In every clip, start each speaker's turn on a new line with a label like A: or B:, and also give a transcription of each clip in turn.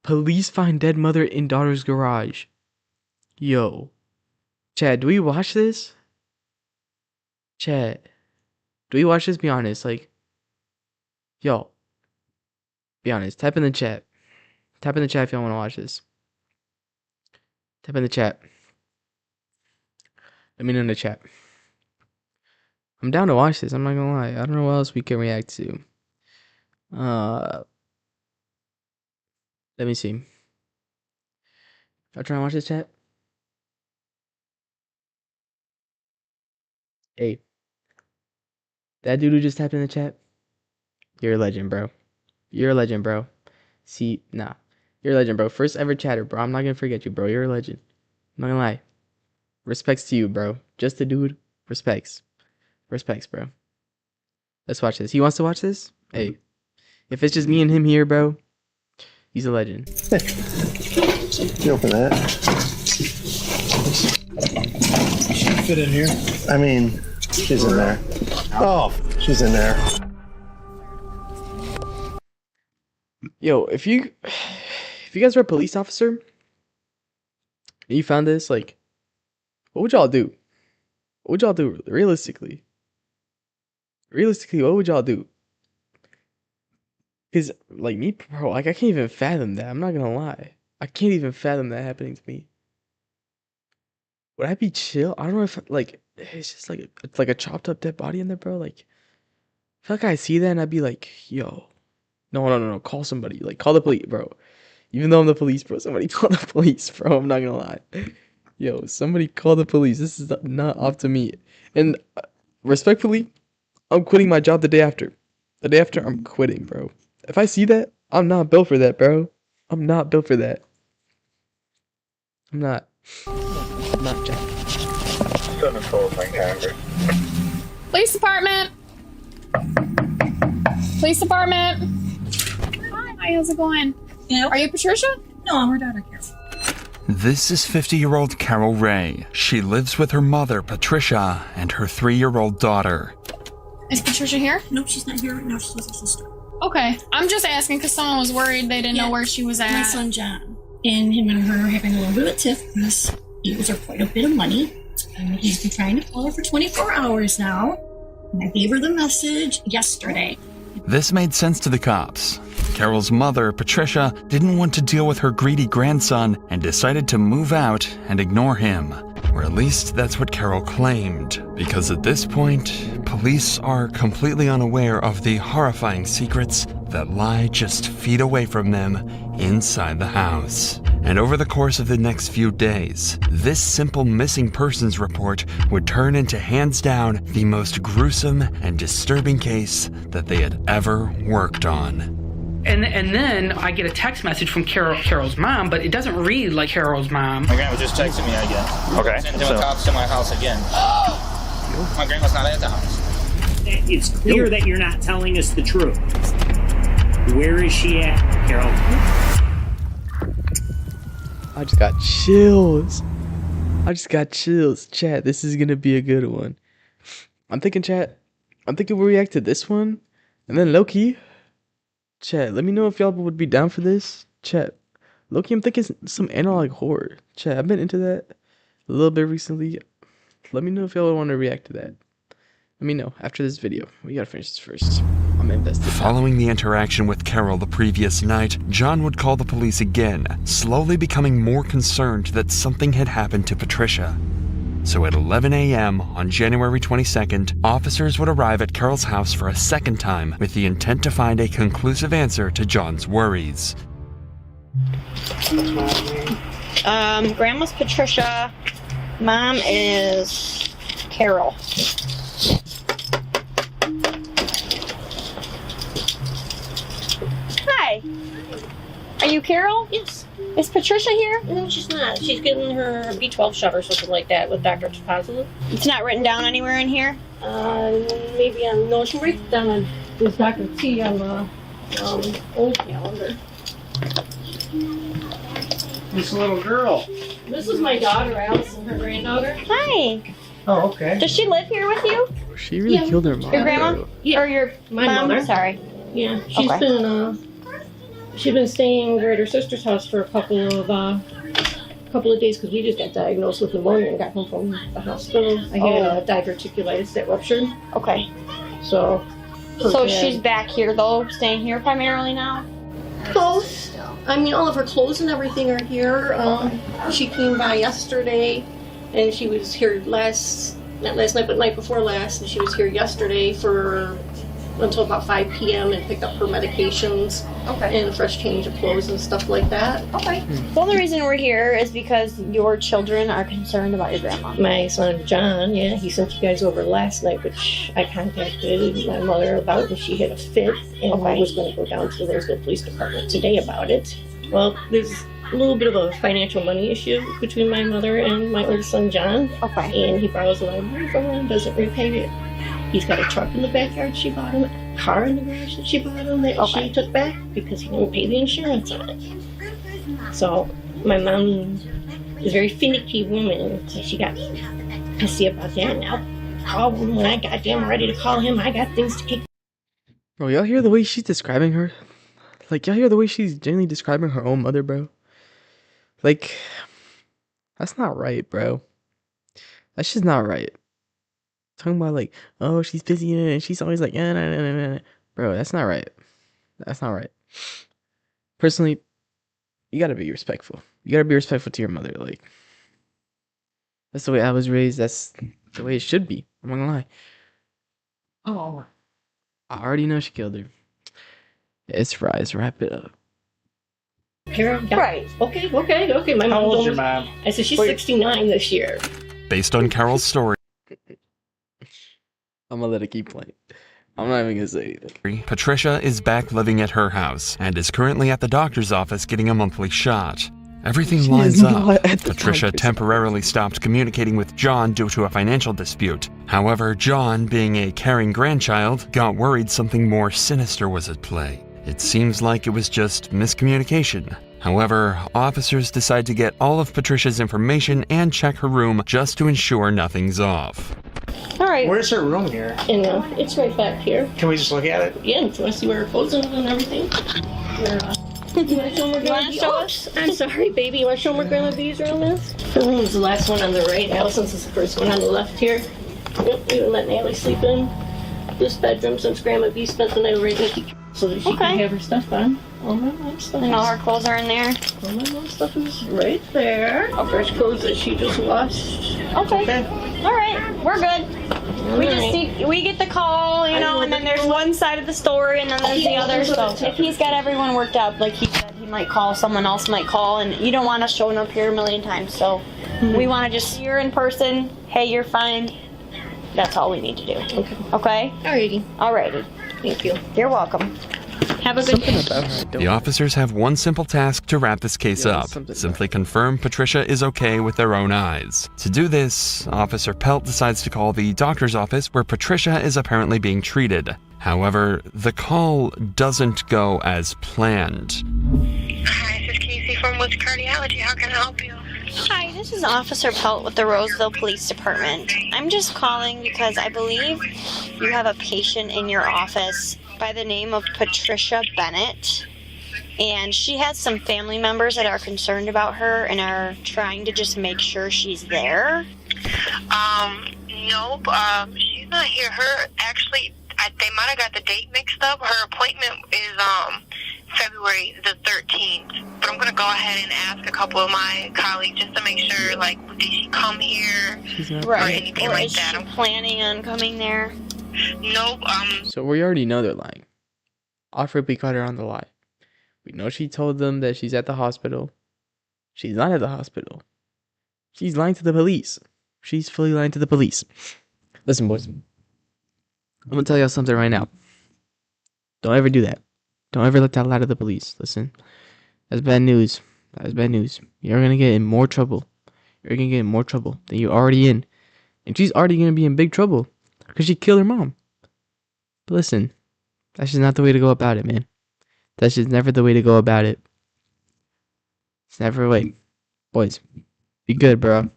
A: Police find dead mother in daughter's garage. Yo. Chad, do we watch this? Chad, do we watch this? Be honest. Like, yo. Be honest. Type in the chat. Type in the chat if y'all want to watch this. Type in the chat. Let me know in the chat. I'm down to watch this. I'm not gonna lie. I don't know what else we can react to. Let me see. Y'all trying to watch this, chat? Hey. That dude who just tapped in the chat? You're a legend, bro. You're a legend, bro. See, nah. You're a legend, bro. First ever chatter, bro. I'm not gonna forget you, bro. You're a legend. I'm not gonna lie. Respects to you, bro. Just a dude. Respects. Respects, bro. Let's watch this. He wants to watch this? Hey. If it's just me and him here, bro, he's a legend.
B: You open that.
C: She can fit in here.
B: I mean, she's in there. Oh, she's in there.
A: Yo, if you guys were a police officer and you found this, like, what would y'all do? What would y'all do realistically? Realistically, what would y'all do? Because, like, me, bro, like, I can't even fathom that. I'm not gonna lie. I can't even fathom that happening to me. Would I be chill? I don't know if, like, it's just like, it's like a chopped up dead body in there, bro. Like, I feel like I see that and I'd be like, yo, no, call somebody. Like, call the police, bro. Even though I'm the police, bro, somebody call the police, bro. I'm not gonna lie. Yo, somebody call the police. This is not up to me. And respectfully, I'm quitting my job the day after. The day after, I'm quitting, bro. If I see that, I'm not built for that, bro. I'm not built for that. I'm not Jack.
D: Police department. Police department. Hi, how's it going?
E: Yeah.
D: Are you Patricia?
E: No, I'm her daughter, Carol.
F: This is 50-year-old Carol Ray. She lives with her mother, Patricia, and her 3-year-old daughter.
D: Is Patricia here?
E: No, she's not here right now. She's with her sister.
D: Okay, I'm just asking because someone was worried they didn't know where she was at.
E: My son, John. And him and her are having a little bit of a tiff because he owes her quite a bit of money. And he's been trying to call her for 24 hours now. And I gave her the message yesterday.
F: This made sense to the cops. Carol's mother, Patricia, didn't want to deal with her greedy grandson and decided to move out and ignore him. Or at least that's what Carol claimed, because at this point, police are completely unaware of the horrifying secrets that lie just feet away from them inside the house. And over the course of the next few days, this simple missing persons report would turn into hands down the most gruesome and disturbing case that they had ever worked on.
G: And then I get a text message from Carol's mom, but it doesn't read like Carol's mom.
H: My grandma just texted me again.
I: Okay.
H: Sent him cops to my house again. My grandma's not at the house.
J: It's clear that you're not telling us the truth. Where is she at, Carol?
A: I just got chills. Chat, this is gonna be a good one. I'm thinking we'll react to this one, and then Loki. Chat, let me know if y'all would be down for this. Chat, Loki, I'm thinking some analog horror. Chat, I've been into that a little bit recently. Let me know if y'all want to react to that. Let me know after this video. We gotta finish this first. I'm invested.
F: Following the interaction with Carol the previous night, John would call the police again, slowly becoming more concerned that something had happened to Patricia. So at 11 a.m. on January 22nd, officers would arrive at Carol's house for a second time with the intent to find a conclusive answer to John's worries.
K: Grandma's Patricia. Mom is Carol. Hi. Are you Carol?
E: Yes.
K: Is Patricia here?
E: No, she's not. She's getting her B12 shot or something like that with Dr. Positive.
K: It's not written down anywhere in here?
E: Maybe on, no, she writes down on with Dr. T on the old calendar.
J: This little girl.
E: This is my daughter, Allison, her granddaughter.
K: Hi.
J: Oh, okay.
K: Does she live here with you?
A: She really killed her mom.
K: Your grandma?
E: Yeah.
K: Or your
E: My
K: mom?
E: mother.
K: Sorry.
E: Yeah, she's
K: Okay.
E: been She's been staying over at her sister's house for a couple of days because we just got diagnosed with pneumonia and got home from the hospital. I had diverticulitis that ruptured.
K: Okay.
E: So
K: She's back here though, staying here primarily now?
E: close. I mean, all of her clothes and everything are here. She came by yesterday, and she was here not last night, but night before last, and she was here yesterday until about 5 p.m. and picked up her medications and a fresh change of clothes and stuff like that.
K: Okay. The only reason we're here is because your children are concerned about your grandma.
E: My son John, he sent you guys over last night, which I contacted my mother about, and she had a fit, and I was going to go down to the Roseville Police Department today about it. Well, there's a little bit of a financial money issue between my mother and my older son John.
K: Okay.
E: And he borrows a lot of money from her and doesn't repay it. He's got a truck in the backyard she bought him, a car in the garage that she bought him that she took back because he didn't pay the insurance on it. So my mom is a very finicky woman, so she got pissy about that. And I'll call him when I goddamn ready to call him. I got things to kick.
A: Bro, y'all hear the way she's describing her? Like, y'all hear the way she's genuinely describing her own mother, bro? Like, that's not right, bro. That's just not right. Talking about like, oh, she's busy and she's always like, nah. Bro, that's not right. That's not right. Personally, you gotta be respectful. You gotta be respectful to your mother. Like, that's the way I was raised. That's the way it should be. I'm not gonna lie. Oh, I already know she killed her. It's Fries. Wrap it up.
E: Carol,
K: Right.
E: Okay. My
B: How
E: mom
B: old's your
E: told me-
B: mom?
E: I said she's 69 this year.
F: Based on Carol's story,
A: I'm gonna let it keep playing. I'm not even gonna say anything.
F: Patricia is back living at her house and is currently at the doctor's office getting a monthly shot. Everything
A: She
F: lines
A: is
F: up.
A: not at the
F: Patricia
A: doctor's
F: temporarily stopped communicating with John due to a financial dispute. However, John, being a caring grandchild, got worried something more sinister was at play. It seems like it was just miscommunication. However, officers decide to get all of Patricia's information and check her room just to ensure nothing's off.
K: All right.
B: Where's her room here?
E: And it's right back here.
B: Can we just look at it?
E: Yeah, and you want to see where her clothes are and everything? You want to show them where Grandma
K: show us?
E: I'm sorry, baby. You want to show them where Grandma B's room is? Her room is the last one on the right. Allison's is the first one on the left here. Yep, we would let Natalie sleep in this bedroom since Grandma B spent the night right with the so that she can have her stuff on. All my mom's stuff.
K: And all her clothes are in there?
E: All my mom's stuff is right there. Fresh clothes that she just washed.
K: Okay. All right. We're good. We get the call, you know, and then there's one side of the story and then there's the other. So if he's got everyone worked up, like he said, he might call, someone else might call, and you don't want us showing up here a million times. So we want to just see her in person. Hey, you're fine. That's all we need to do. Okay? Alrighty.
E: Thank you.
K: You're welcome. Have a good day.
F: The officers have one simple task to wrap this case up. Simply confirm Patricia is okay with their own eyes. To do this, Officer Pelt decides to call the doctor's office where Patricia is apparently being treated. However, the call doesn't go as planned.
I: Hi, this is Casey from Woods Cardiology. How can I help you?
K: Hi, this is Officer Pelt with the Roseville Police Department. I'm just calling because I believe you have a patient in your office by the name of Patricia Bennett. And she has some family members that are concerned about her and are trying to just make sure she's there.
I: Nope. She's not here. They might have got the date mixed up. Her appointment is February the 13th. But I'm gonna go ahead and ask a couple of my colleagues just to make sure, like, did she come here or anything like
K: is
I: that?
K: she planning on coming there?
I: Nope.
A: So we already know they're lying. Alfred B. Carter on the lie. We know she told them that she's at the hospital. She's not at the hospital. She's lying to the police. She's fully lying to the police. Listen, boys. I'm gonna tell y'all something right now. Don't ever do that. Don't ever let that lie to the police. Listen. That's bad news. That is bad news. You're gonna get in more trouble. You're gonna get in more trouble than you're already in. And she's already gonna be in big trouble. Because she killed her mom. But listen. That's just not the way to go about it, man. That's just never the way to go about it. It's never a way. Boys, be good, bro.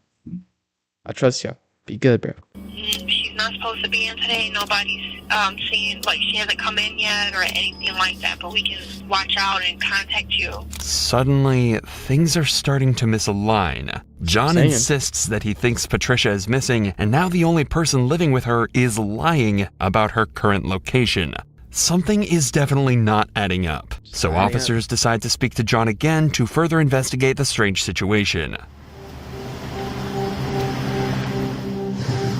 A: I trust y'all. Be good, bro.
I: She's not supposed to be in today. Nobody's seen, like, she hasn't come in yet or anything like that, but we can watch out and contact you.
F: Suddenly, things are starting to misalign. John
A: Saying.
F: insists that he thinks Patricia is missing, and now the only person living with her is lying about her current location. Something is definitely not adding up, so officers decide to speak to John again to further investigate the strange situation.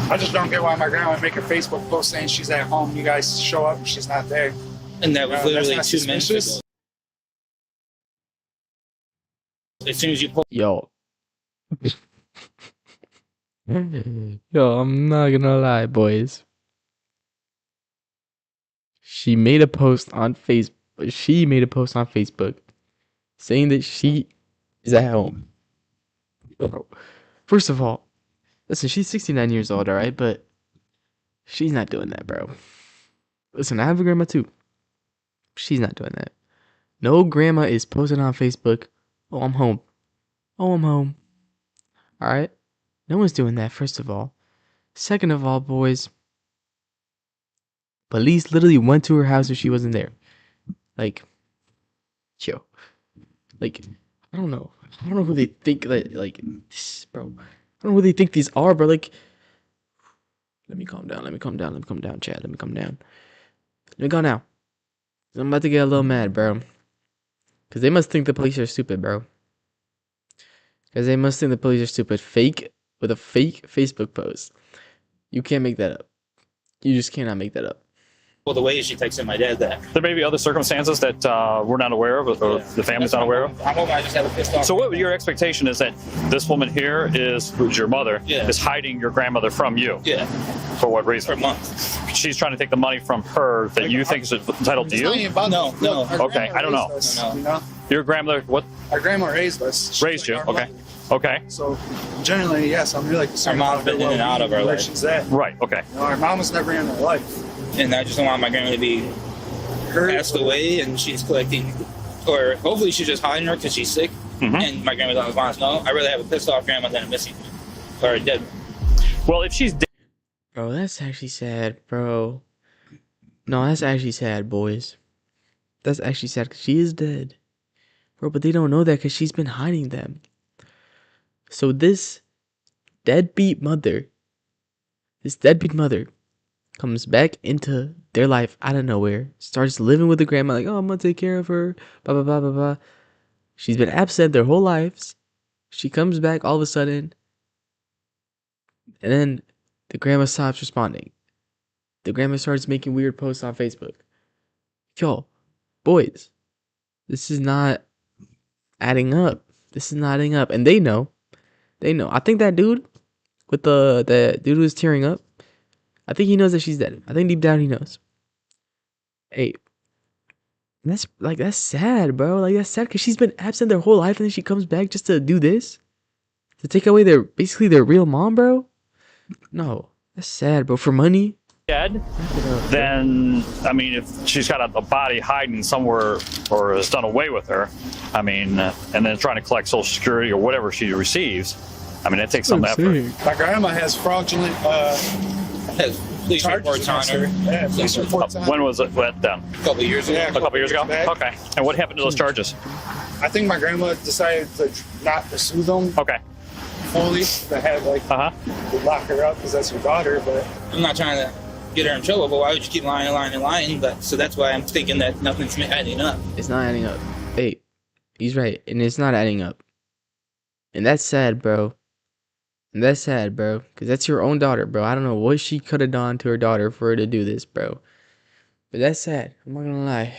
C: I just don't get why my grandma would make a Facebook post saying she's at home. You guys show up and she's not there.
H: And that was
C: That's
H: literally
C: not
H: 2 minutes
C: suspicious?
H: ago. As soon as you pull.
A: Yo. Yo, I'm not gonna lie, boys. She made a post on Facebook. She made a post on Facebook saying that she is at home. Bro, first of all, listen, she's 69 years old, alright? But she's not doing that, bro. Listen, I have a grandma too. She's not doing that. No grandma is posting on Facebook, oh, I'm home. Oh, I'm home. Alright? No one's doing that, first of all. Second of all, boys, police literally went to her house if she wasn't there. Like, yo. Like, I don't know. I don't know who they think that, like, this, bro. I don't know who they think these are, bro. Like, let me calm down. Let me calm down. Let me calm down, Chad. Let me calm down. Let me go now. I'm about to get a little mad, bro. Because they must think the police are stupid, bro. Because they must think the police are stupid. Fake with a fake Facebook post. You can't make that up. You just cannot make that up.
H: Well, the way she texted my dad that.
L: There may be other circumstances that we're not aware of, or the family's not aware of.
H: I'm hoping I just have a pissed off.
L: So what your expectation is that this woman here who's your mother, is hiding your grandmother from you?
H: Yeah.
L: For what reason?
H: For a month.
L: She's trying to take the money from her that you think is entitled to you?
H: No.
L: Okay, I don't know.
C: You know?
L: Your grandmother, what?
C: Our grandma raised us.
L: Raised you, okay. Okay.
C: So, generally, yes, I'm really concerned.
H: Our mom's been in and out of our
C: where
H: life.
C: she's at.
L: Right, okay.
C: You know, our mom was never in our life.
H: And I just don't want my grandma to be passed away and she's collecting, or hopefully she's just hiding her because she's sick. And my grandma doesn't want to know. I'd rather have a pissed off grandma than a missing or dead.
L: Well, if she's dead.
A: Bro, that's actually sad, bro. No, that's actually sad, boys. That's actually sad because she is dead. Bro, but they don't know that because she's been hiding them. So this deadbeat mother comes back into their life out of nowhere, starts living with the grandma, like, oh, I'm gonna take care of her, blah, blah, blah, blah, blah. She's been absent their whole lives. She comes back all of a sudden, and then the grandma stops responding. The grandma starts making weird posts on Facebook. Yo, boys, this is not adding up. This is not adding up. And they know. They know. I think that dude with the dude who's tearing up, I think he knows that she's dead. I think deep down he knows. Hey, that's sad, bro. Like, that's sad because she's been absent their whole life and then she comes back just to do this? To take away basically their real mom, bro? No, that's sad, bro. For money?
L: Dead, then, I mean, if she's got a body hiding somewhere or has done away with her, I mean, and then trying to collect Social Security or whatever she receives, I mean, that takes some effort.
C: My grandma has fraudulent
H: Has police reports on her.
C: Yeah, police reports on her.
L: When was it done?
H: A couple of years ago.
C: Yeah,
L: A couple years ago?
C: back.
L: Okay. And what happened to those charges?
C: I think my grandma decided to not pursue them
L: Okay.
C: fully. They had, like, to lock her up because that's her daughter, but...
H: I'm not trying to get her in trouble, but why would you keep lying? But so that's why I'm thinking that nothing's adding up.
A: It's not adding up. Hey, he's right. And it's not adding up. And that's sad, bro. And that's sad, bro. Because that's your own daughter, bro. I don't know what she could have done to her daughter for her to do this, bro. But that's sad. I'm not going to lie.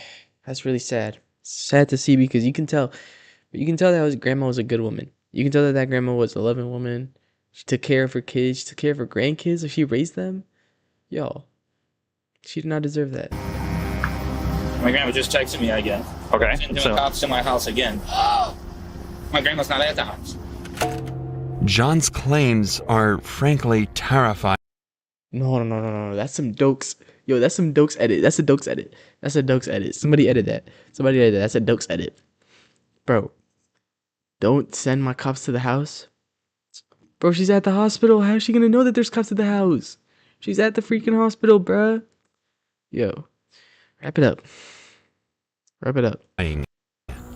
A: That's really sad. It's sad to see because you can tell. You can tell that grandma was a good woman. You can tell that grandma was a loving woman. She took care of her kids. She took care of her grandkids. If she raised them. Yo, she did not deserve that.
H: My grandma just texted me again.
L: Okay.
H: Sending cops to my house again. My grandma's not at the house.
F: John's claims are frankly terrifying.
A: No. That's some dokes. Yo, that's some dokes edit. That's a dokes edit. That's a dokes edit. Somebody edit that. Somebody edit that. That's a dokes edit. Bro, don't send my cops to the house. Bro, she's at the hospital. How is she gonna know that there's cops at the house? She's at the freaking hospital, bruh. Yo, wrap it up. Wrap it up.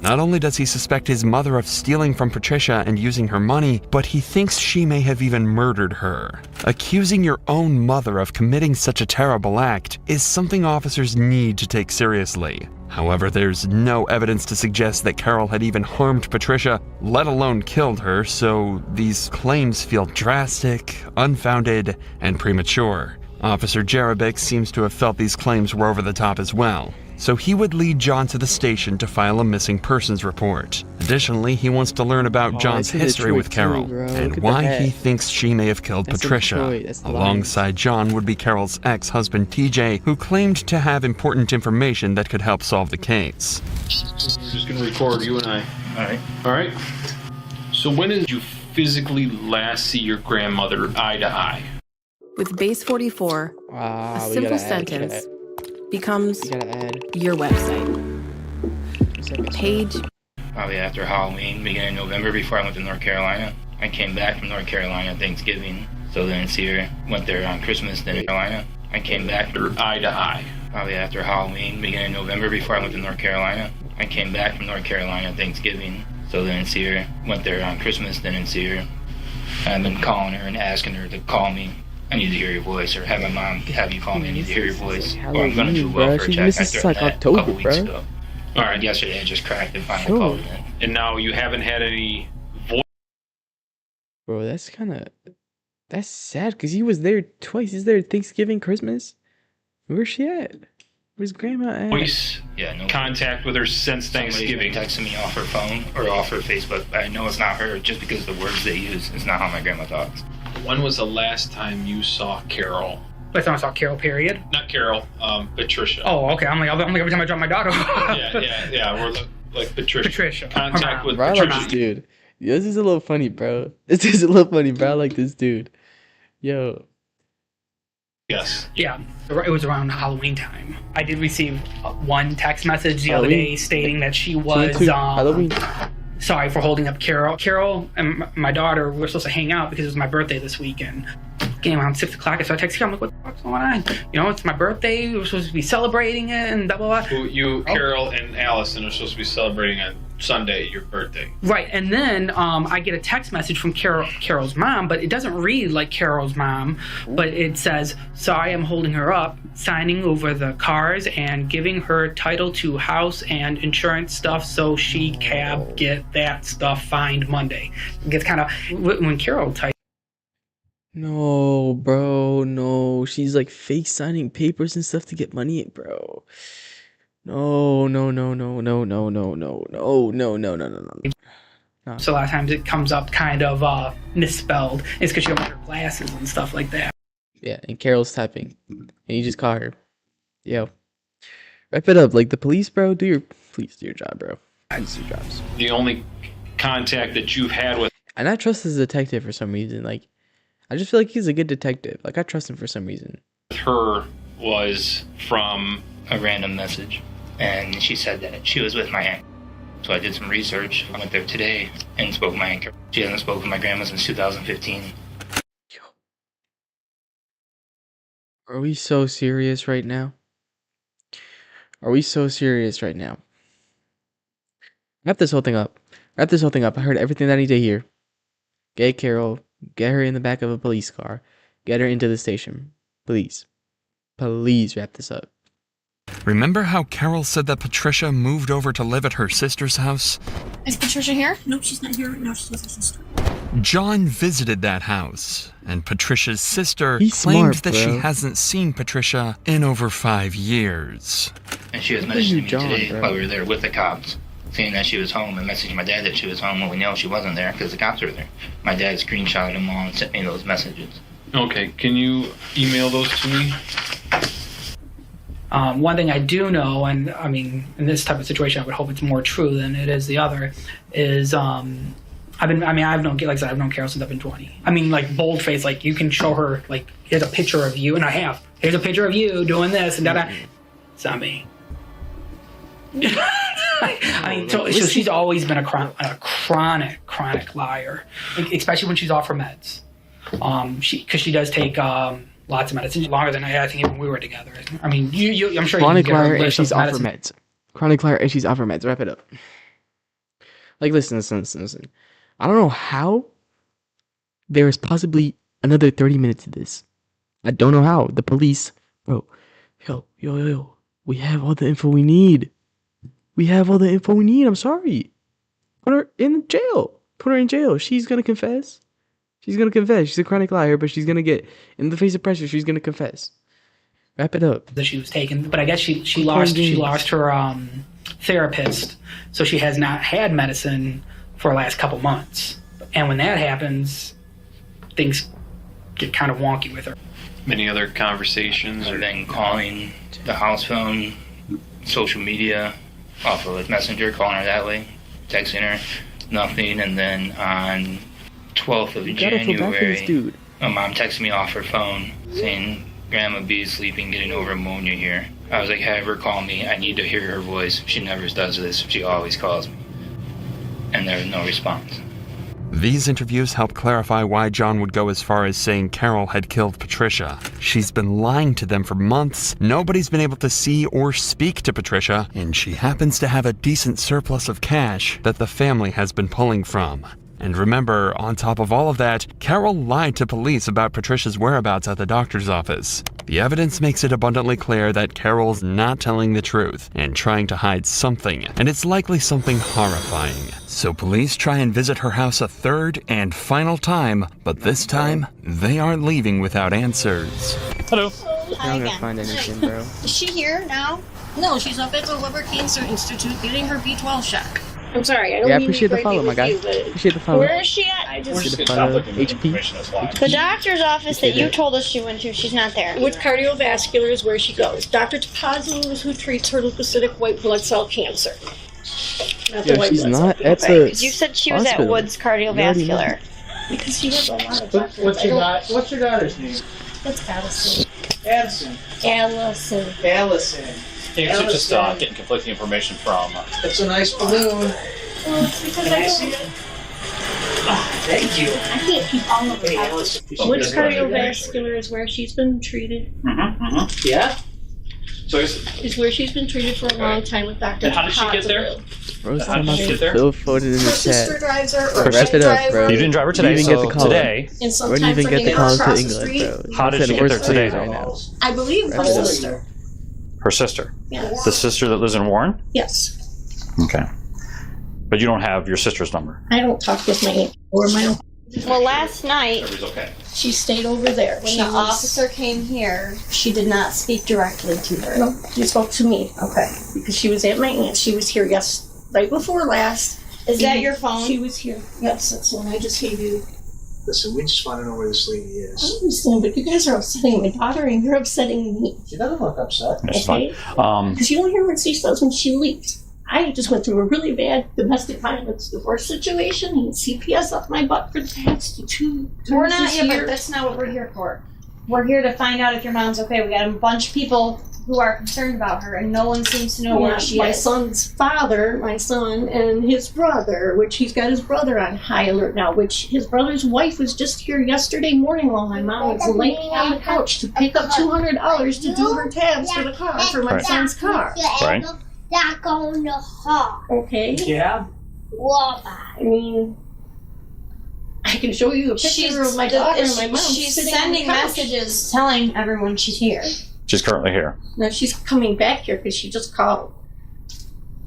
F: Not only does he suspect his mother of stealing from Patricia and using her money, but he thinks she may have even murdered her. Accusing your own mother of committing such a terrible act is something officers need to take seriously. However, there's no evidence to suggest that Carol had even harmed Patricia, let alone killed her, so these claims feel drastic, unfounded, and premature. Officer Jarabek seems to have felt these claims were over the top as well, so he would lead John to the station to file a missing persons report. Additionally, he wants to learn about John's history with Carol and why he thinks she may have killed Patricia. Alongside John would be Carol's ex-husband TJ, who claimed to have important information that could help solve the case.
M: Just gonna record you and I. All right. So when did you physically last see your grandmother eye to eye?
N: With Base 44, a simple sentence becomes your website. Page.
H: Probably after Halloween, beginning of November, before I went to North Carolina. I came back from North Carolina Thanksgiving, so didn't see her. Went there on Christmas, then in Carolina. I came back
M: eye to eye.
H: Probably after Halloween, beginning of November, before I went to North Carolina. I came back from North Carolina Thanksgiving, so didn't see her. Went there on Christmas, didn't see her. I've been calling her and asking her to call me. I need to hear your voice, or have my mom have you call me. I need to hear your voice, or I'm gonna do well for a check. I threatened that a couple weeks ago. All right, yesterday I just cracked and finally called it in.
M: And now you haven't had any voice.
A: Bro, that's sad, because he was there twice. He's there Thanksgiving, Christmas. Where's she at? Where's grandma at?
M: Voice contact with her since Thanksgiving.
H: Texting me off her phone or off her Facebook. I know it's not her just because the words they use. It's not how my grandma talks.
M: When was the last time you saw Carol?
G: Last time I saw Carol, period.
M: Not Carol, Patricia.
G: Oh, okay. I'm like every time I drop my daughter.
M: yeah. We're like Patricia.
G: Patricia.
M: Contact with
A: bro,
M: Patricia.
A: I like this dude. Yo, this is a little funny, bro. This is a little funny, bro. I like this dude. Yo.
M: Yes.
G: Yeah, it was around Halloween time. I did receive one text message the other day stating that she was
A: Halloween.
G: Sorry for holding up Carol. Carol and my daughter were supposed to hang out because it was my birthday this weekend. Came around 6 o'clock, I started texting her. I'm like, what the fuck's going on? You know, it's my birthday. We were supposed to be celebrating it and blah, blah, blah.
M: Carol and Allison are supposed to be celebrating on Sunday, your birthday.
G: Right, and then I get a text message from Carol's mom, but it doesn't read like Carol's mom, but it says, sorry, I'm holding her up, signing over the cars and giving her title to house and insurance stuff so she can get that stuff fined Monday. It gets kind of, when Carol types.
A: No, bro, no. She's like fake signing papers and stuff to get money, bro. No.
G: So a lot of times it comes up kind of misspelled. It's because she don't wear her glasses and stuff like that.
A: Yeah, and Carol's typing. And you just call her. Yo. Wrap it up. Like the police, bro, please do your job, bro. Please do your jobs.
M: The only contact that you've had with...
A: And I trust this detective for some reason. Like, I just feel like he's a good detective. Like, I trust him for some reason.
M: Her was from
H: a random message, and she said that she was with my aunt. So I did some research. I went there today and spoke with my aunt. She hasn't spoken with my grandma since 2015.
A: Are we so serious right now? Are we so serious right now? Wrap this whole thing up. I heard everything that I need to hear. Get Carol. Get her in the back of a police car. Get her into the station. Please. Please wrap this up.
F: Remember how Carol said that Patricia moved over to live at her sister's house?
D: Is Patricia here?
E: No, she's not here right now. She's with her sister.
F: John visited that house, and Patricia's sister
A: He's
F: claimed
A: smart,
F: that she
A: bro.
F: hasn't seen Patricia in over 5 years.
H: And she was messaging me today while we were there with the cops, saying that she was home, and messaging my dad that she was home when we know she wasn't there because the cops were there. My dad screenshotted them all and sent me those messages.
M: Okay, can you email those to me?
G: One thing I do know, and I mean, in this type of situation, I would hope it's more true than it is the other, is I've known Carol since I've been 20. I mean, like boldface, like you can show her, like, here's a picture of you, and I have. Here's a picture of you doing this, and da-da. It's not me. I mean, so she's always been a chronic liar, especially when she's off her meds. Because she does take lots of medicine, longer than I think even we were together. I mean, I'm sure
A: Chronic
G: you can get
A: liar
G: a
A: and
G: list
A: she's
G: of
A: off her
G: medicine.
A: meds. Chronic liar and she's off her meds. Wrap it up. Like, listen. I don't know how there is possibly another 30 minutes of this. I don't know how. The police, bro. Yo. We have all the info we need. I'm sorry. Put her in jail. She's gonna confess. She's a chronic liar, but she's gonna get, in the face of pressure, she's gonna confess. Wrap it up.
G: That she was taken, but I guess she lost her therapist, so she has not had medicine for the last couple months. And when that happens, things get kind of wonky with her.
M: Any other conversations or
H: then calling the house phone, social media, off of like Messenger, calling her that way, texting her, nothing. And then on 12th of January, my mom texted me off her phone saying Grandma B is sleeping, getting over pneumonia here. I was like, have her call me. I need to hear her voice. She never does this. She always calls me. And there was no response.
F: These interviews help clarify why John would go as far as saying Carol had killed Patricia. She's been lying to them for months. Nobody's been able to see or speak to Patricia, and she happens to have a decent surplus of cash that the family has been pulling from. And remember, on top of all of that, Carol lied to police about Patricia's whereabouts at the doctor's office. The evidence makes it abundantly clear that Carol's not telling the truth and trying to hide something, and it's likely something horrifying. So police try and visit her house a third and final time, but this time, they aren't leaving without answers.
L: Hello.
A: You're not gonna find anything, bro.
E: Is she here now? No, she's up at the Liver Cancer Institute getting her B12 shot. I'm sorry, I don't
A: Yeah, I
E: mean
A: appreciate
E: to
A: the
E: be
A: follow,
E: gripey
A: my guy.
E: with you, but
A: Appreciate the follow.
K: Where is she at?
A: Appreciate the follow. HP.
K: The doctor's office that you told us she went to, she's not there.
E: with cardiovascular is where she goes. Dr. Tapazzi is who treats her leukocytic white blood cell cancer. Not the
A: Yeah,
E: white
A: she's
E: blood
A: not
E: cell
A: at
E: cancer.
A: the
K: You said she was
A: hospital.
K: at Woods
A: You already know.
K: Cardiovascular.
E: Because she has a lot of doctors.
C: What's your daughter's name?
E: That's Addison.
C: Addison.
E: Allison.
L: Yeah, so just getting conflicting information from.
C: That's a nice balloon.
E: Well, it's because
C: Can I see it? Thank you.
E: I can't keep all of it. Woods Cardiovascular is where she's been treated.
C: Yeah?
L: So
E: Is where she's been treated for a long time with Dr.
L: And how did she get there?
E: Tapazzi.
A: Bro's
L: How
A: talking
L: did
A: about
L: she
A: some
L: get there?
A: Phil Foden in
E: Her
A: the
E: sister
A: chat.
E: drives her,
A: Bro,
E: or
A: wrap
E: she
A: it up,
E: drives
A: bro.
E: her.
L: You didn't drive her
A: You
L: today,
A: didn't get
L: so
A: the call.
L: today.
E: And
A: Where do you
E: sometimes
A: even
E: I
A: get the
E: get
A: call
E: across
A: to
E: the
A: England,
E: street.
A: bro?
L: How did
A: Said
L: she get
A: worst
L: there today,
A: players right
L: though?
A: now.
E: I believe her
A: Wrap it up.
E: sister.
L: Her sister.
E: Yes.
L: The sister that lives in Warren?
E: Yes.
L: Okay. But you don't have your sister's number.
E: I don't talk with my aunt or my uncle.
K: Well, last night,
L: Everything's okay.
E: She stayed over there.
K: when the officer came here, she did not speak directly to her.
E: No, she spoke to me. Okay. Because she was at my aunt's. She was here right before last.
K: Is that your phone?
E: She was here. Yes, that's the one I just gave you.
B: Listen, we just want to know where this lady
E: I
B: is.
E: understand, but you guys are upsetting my daughter and you're upsetting me.
B: She doesn't look upset.
L: That's
E: Okay?
L: fine.
E: Because you don't hear what she says when she leaves. I just went through a really bad domestic violence divorce situation and CPS up my butt for the past 2
K: We're
E: terms
K: not
E: this
K: here,
E: year.
K: but that's not what we're here for. We're here to find out if your mom's okay. We got a bunch of people who are concerned about her, and no one seems to know where she
E: my
K: is.
E: son's father, my son, and his brother, which he's got his brother on high alert now, which his brother's wife was just here yesterday morning while my mom was laying on the couch to pick up $200 to do her tabs for the car, for my
L: Right.
E: son's car.
L: Right.
E: Okay?
C: Yeah.
E: I mean, I can show you a picture of my daughter and my mom
K: She's
E: sitting on the
K: sending
E: couch.
K: messages telling everyone she's here.
L: She's currently here.
E: No, she's coming back here because she just called.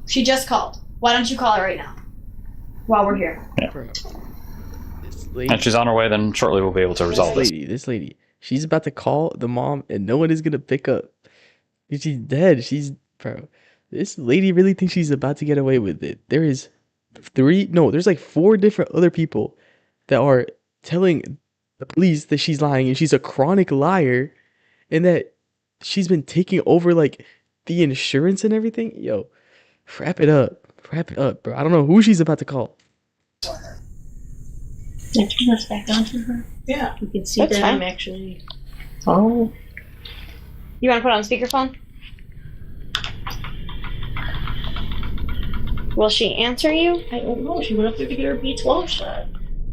K: She just called. Why don't you call her right now? While we're here.
A: Bro. This lady,
L: And she's on her way, then shortly we'll be able to resolve this.
A: this lady, she's about to call the mom and no one is gonna pick up. She's dead. Bro. This lady really thinks she's about to get away with it. There's like 4 different other people that are telling the police that she's lying and she's a chronic liar and that she's been taking over like the insurance and everything. Yo, wrap it up, bro. I don't know who she's about to call.
E: Can I turn this back on to her?
C: Yeah.
E: You can see
K: That's
E: that
K: fine.
E: I'm actually. Oh.
K: You want to put on speakerphone? Will she answer you?
E: I don't know. She went up there to get her B12 shot.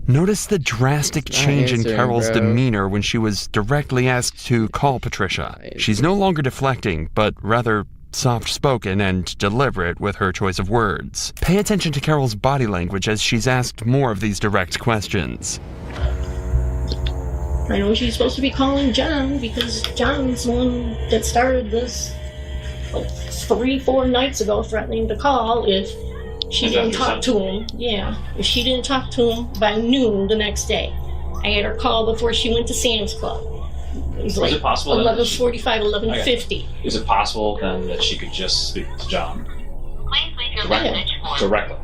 F: Notice the drastic change in Carol's demeanor when she was directly asked to call Patricia. She's no longer deflecting, but rather soft-spoken and deliberate with her choice of words. Pay attention to Carol's body language as she's asked more of these direct questions.
E: I know she's supposed to be calling John because John's the one that started this like 3-4 nights ago, threatening to call if she didn't talk to him. Yeah, if she didn't talk to him by noon the next day. I had her call before she went to Sam's Club. It was like 11:45, 11:50.
O: Is it possible then that she could just speak to John directly?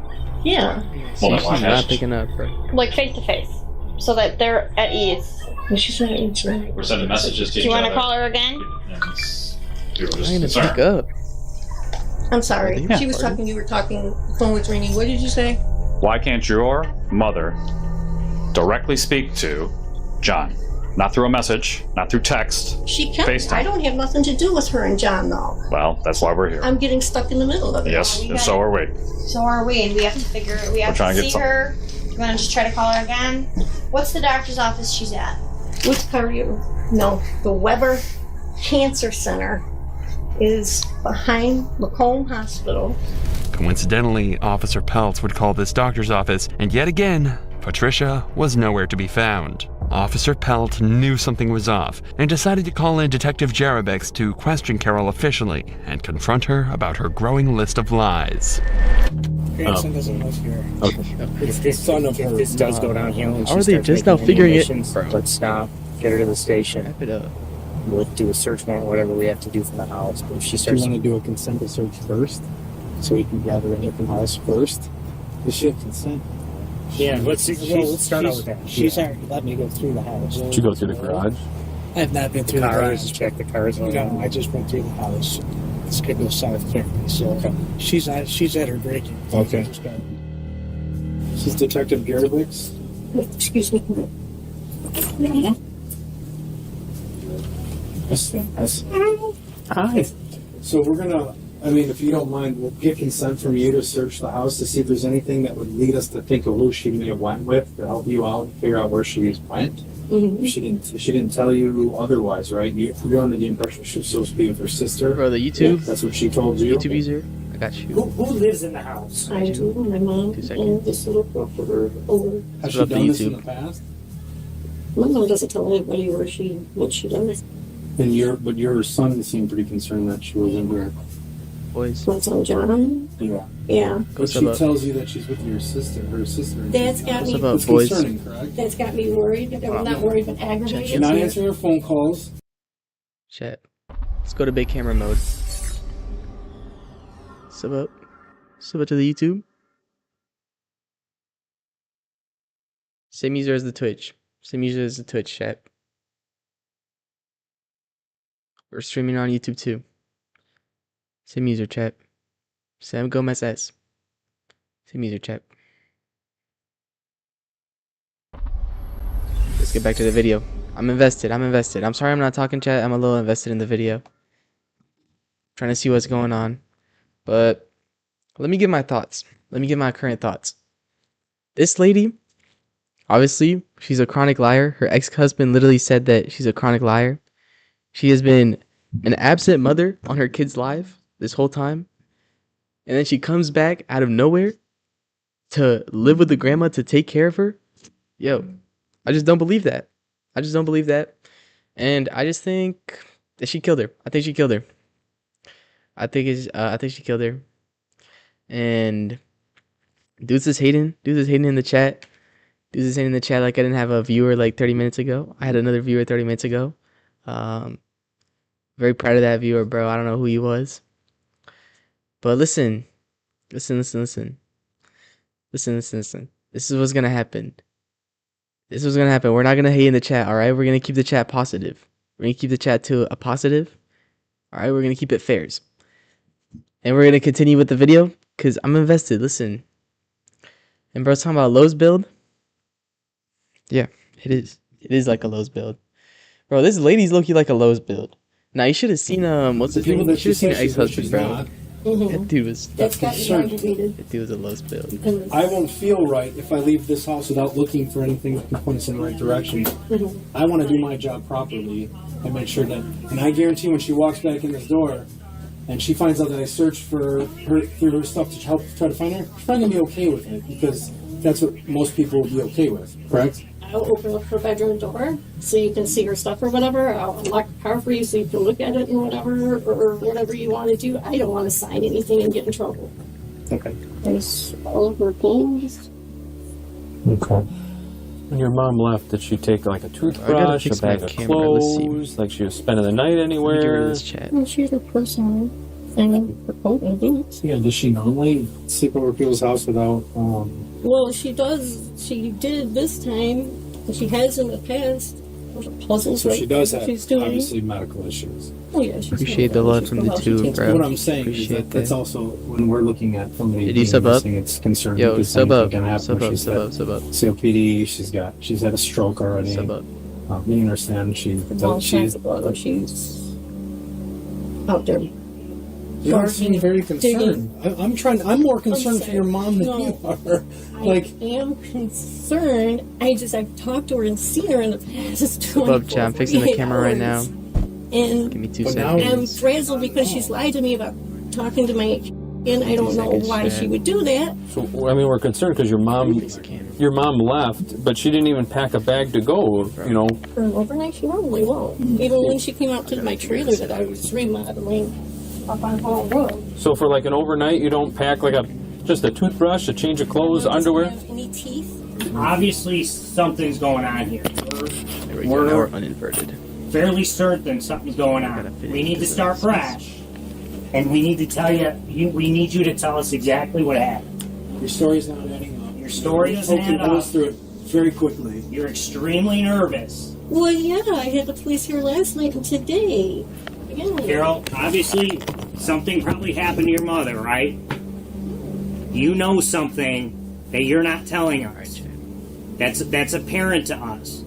E: Yeah.
O: Well, then why
A: She's not
O: hasn't she?
A: picking up, bro.
K: Like face to face, so that they're at ease.
E: She's not answering.
O: We're sending messages to
K: Do
O: each
K: you want
O: other.
K: to call her again?
O: People are
A: I'm
O: just
A: gonna
O: concerned.
A: pick up.
E: I'm sorry.
O: Yeah.
E: She was talking, you were talking, phone was ringing. What did you say?
L: Why can't your mother directly speak to John? Not through a message, not through text.
E: She can't.
L: FaceTime.
E: I don't have nothing to do with her and John, though.
L: Well, that's why we're here.
E: I'm getting stuck in the middle of it.
L: Yes, and so are we.
K: So are we, and we have to figure it. We have
L: trying
K: to
L: to get
K: see her. You want to just try to call her again? What's the doctor's office she's at?
E: Which car you? No, the Weber Cancer Center is behind Macomb Hospital.
F: Coincidentally, Officer Peltz would call this doctor's office, and yet again, Patricia was nowhere to be found. Officer Pelt knew something was off and decided to call in Detective Jarabeks to question Carol officially and confront her about her growing list of lies.
P: Grandson doesn't live here.
F: Okay.
P: It's the son of her.
J: If this does go downhill and
A: How
J: she
A: are they
J: starts
A: just
J: making
A: now figuring it?
J: admissions, let's stop, get her to the station.
A: Wrap it up.
J: We'll do a search warrant, whatever we have to do for the house. But if she
P: Do you
J: starts,
P: want to do a consent search first? So we can gather it from the house first? Does she have consent?
J: yeah, let's start out with that.
P: She's already let me go through the house.
M: Did you go through the garage?
P: I have not been through the
J: Cars,
P: garage.
J: check the cars.
P: No, I just went through the house. It's good to South County, so she's at her break-in.
M: Okay.
P: This is Detective Garabix.
E: Excuse me.
P: Yes. Hi. So we're gonna, if you don't mind, we'll get consent from you to search the house to see if there's anything that would lead us to think of who she may have went with to help you out and figure out where she went.
E: Mm-hmm.
P: She didn't tell you otherwise, right? You're under the impression she was supposed to be with her sister.
A: Bro, the YouTube.
P: That's what she told you.
A: YouTube user. I got you.
J: Who lives in the house?
E: I do. My mom
A: 2 seconds.
E: and this little girl for her over.
P: Has
A: Put
P: she
A: up
P: done
A: the
P: this in
A: YouTube.
P: the past?
E: My mom doesn't tell anybody what she does.
P: And your son seemed pretty concerned that she was in here.
A: Boys.
E: What's on John?
P: Yeah.
E: Yeah.
P: But
A: What's
P: she
A: up?
P: tells you that she's with her sister.
E: That's got
A: What's
E: me.
A: up,
P: It's
A: boys?
P: concerning, correct?
E: That's got me worried. I'm not worried, but aggravated.
P: You're not answering her phone calls.
A: Chat. Let's go to big camera mode. Sub up. Sub up to the YouTube. Same user as the Twitch. Same user as the Twitch, chat. We're streaming on YouTube too. Same user, chat. Sam Gomez S. Same user, chat. Let's get back to the video. I'm invested. I'm sorry I'm not talking, chat. I'm a little invested in the video. Trying to see what's going on. But let me give my thoughts. Let me give my current thoughts. This lady, obviously, she's a chronic liar. Her ex-husband literally said that she's a chronic liar. She has been an absent mother on her kid's life this whole time. And then she comes back out of nowhere to live with the grandma to take care of her. Yo, I just don't believe that. I just don't believe that. And I just think that she killed her. I think she killed her. I think she killed her. And dudes is hating in the chat. Dudes is hating in the chat like I didn't have a viewer like 30 minutes ago. I had another viewer 30 minutes ago. Very proud of that viewer, bro. I don't know who he was. But listen. This is what's gonna happen. We're not gonna hate in the chat, alright? We're gonna keep the chat positive. We're gonna keep the chat to a positive. Alright, we're gonna keep it fairs. And we're gonna continue with the video because I'm invested. Listen. And bro's talking about Lowe's build. Yeah, it is. It is like a Lowe's build. Bro, this lady's low-key like a Lowe's build. Now you should have seen what's his name? You should have seen her ex-husband, bro. That dude was.
E: That's got me aggravated.
A: That dude was a low spill.
P: I won't feel right if I leave this house without looking for anything that can point us in the right direction. I want to do my job properly and make sure that. And I guarantee when she walks back in this door, and she finds out that I searched for her through her stuff to help try to find her, she's probably gonna be okay with it because that's what most people will be okay with. Correct?
E: I'll open up her bedroom door so you can see her stuff or whatever. I'll unlock the car for you so you can look at it and whatever, or whatever you want to do. I don't want to sign anything and get in trouble.
P: Okay.
E: There's all of her clothes.
Q: Okay. When your mom left, did she take like a toothbrush, a bag of clothes? Like she was spending the night anywhere?
E: Well, she had her personal thing, her coat and boots.
P: Yeah, does she normally sleep over people's house without,
E: Well, she does. She did this time. And she has in the past. Those are puzzles,
P: so
E: right?
P: she does have,
E: She's doing.
P: obviously, medical issues.
E: Oh, yeah. She's
A: Appreciate the love from the two, bro.
P: What I'm saying is that that's also, when we're looking at somebody
A: Did you sub up?
P: it's concerning.
A: Yo,
P: because
A: sub
P: things
A: up.
P: can happen.
A: Sub up,
P: She's
A: sub
P: had
A: up, sub up.
P: COPD, she's had a stroke already.
A: Sub up.
P: You understand, she's
E: out there.
P: You don't seem very concerned. I'm more concerned for your mom than you are. Like,
E: I am concerned. I've talked to her and seen her in the past.
A: Sub up, chat. I'm fixing the camera right now.
E: And
A: Give me 2
E: I'm
A: seconds.
E: frazzled because she's lied to me about talking to my and I don't know why she would do that.
Q: So, I mean, we're concerned because your mom left, but she didn't even pack a bag to go, you know.
E: For an overnight, she normally won't. Even when she came out to my trailer that I was remodeling up on Hall Road.
Q: So for like an overnight, you don't pack like just a toothbrush, a change of clothes, underwear?
E: Any teeth?
J: Obviously, something's going on here.
A: We're uninverted.
J: Fairly certain something's going on. We need to start fresh. And we need to tell we need you to tell us exactly what happened.
P: Your story's not adding up.
J: Your story doesn't add up.
P: Goes through it very quickly.
J: You're extremely nervous.
E: Well, yeah, I had the police here last night and today. Yeah.
J: Carol, obviously, something probably happened to your mother, right? You know something that you're not telling us. That's apparent to us.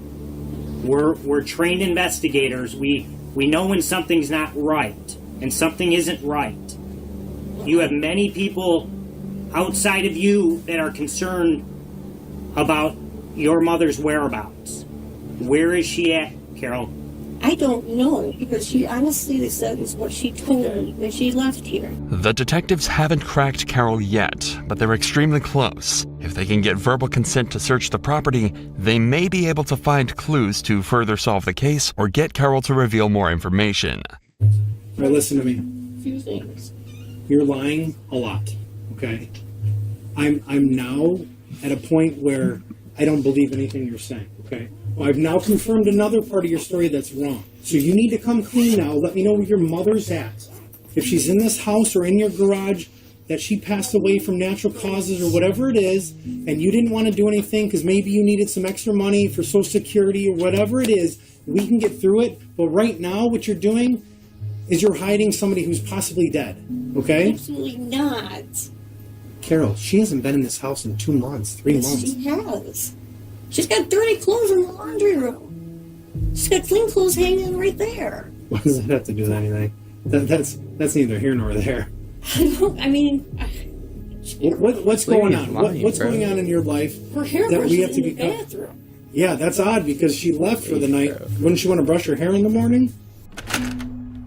J: We're trained investigators. We know when something's not right and something isn't right. You have many people outside of you that are concerned about your mother's whereabouts. Where is she at, Carol?
E: I don't know, because she honestly said is what she told me when she left here.
F: The detectives haven't cracked Carol yet, but they're extremely close. If they can get verbal consent to search the property, they may be able to find clues to further solve the case or get Carol to reveal more information.
P: All right, listen to me.
E: A few things.
P: You're lying a lot, okay? I'm now at a point where I don't believe anything you're saying, okay? Well, I've now confirmed another part of your story that's wrong. So you need to come clean now. Let me know where your mother's at. If she's in this house or in your garage, that she passed away from natural causes or whatever it is, and you didn't want to do anything because maybe you needed some extra money for Social Security or whatever it is, we can get through it. But right now, what you're doing is you're hiding somebody who's possibly dead, okay?
E: Absolutely not.
P: Carol, she hasn't been in this house in 2 months, 3 months.
E: She has. She's got dirty clothes in the laundry room. She's got clean clothes hanging right there.
P: What does that have to do with anything? That's neither here nor there.
E: I mean,
P: what's going on? What's going on in your life
E: her hair
P: that we have
E: brushes
P: to
E: in
P: be?
E: the bathroom.
P: Yeah, that's odd because she left for the night. Wouldn't she want to brush her hair in the morning?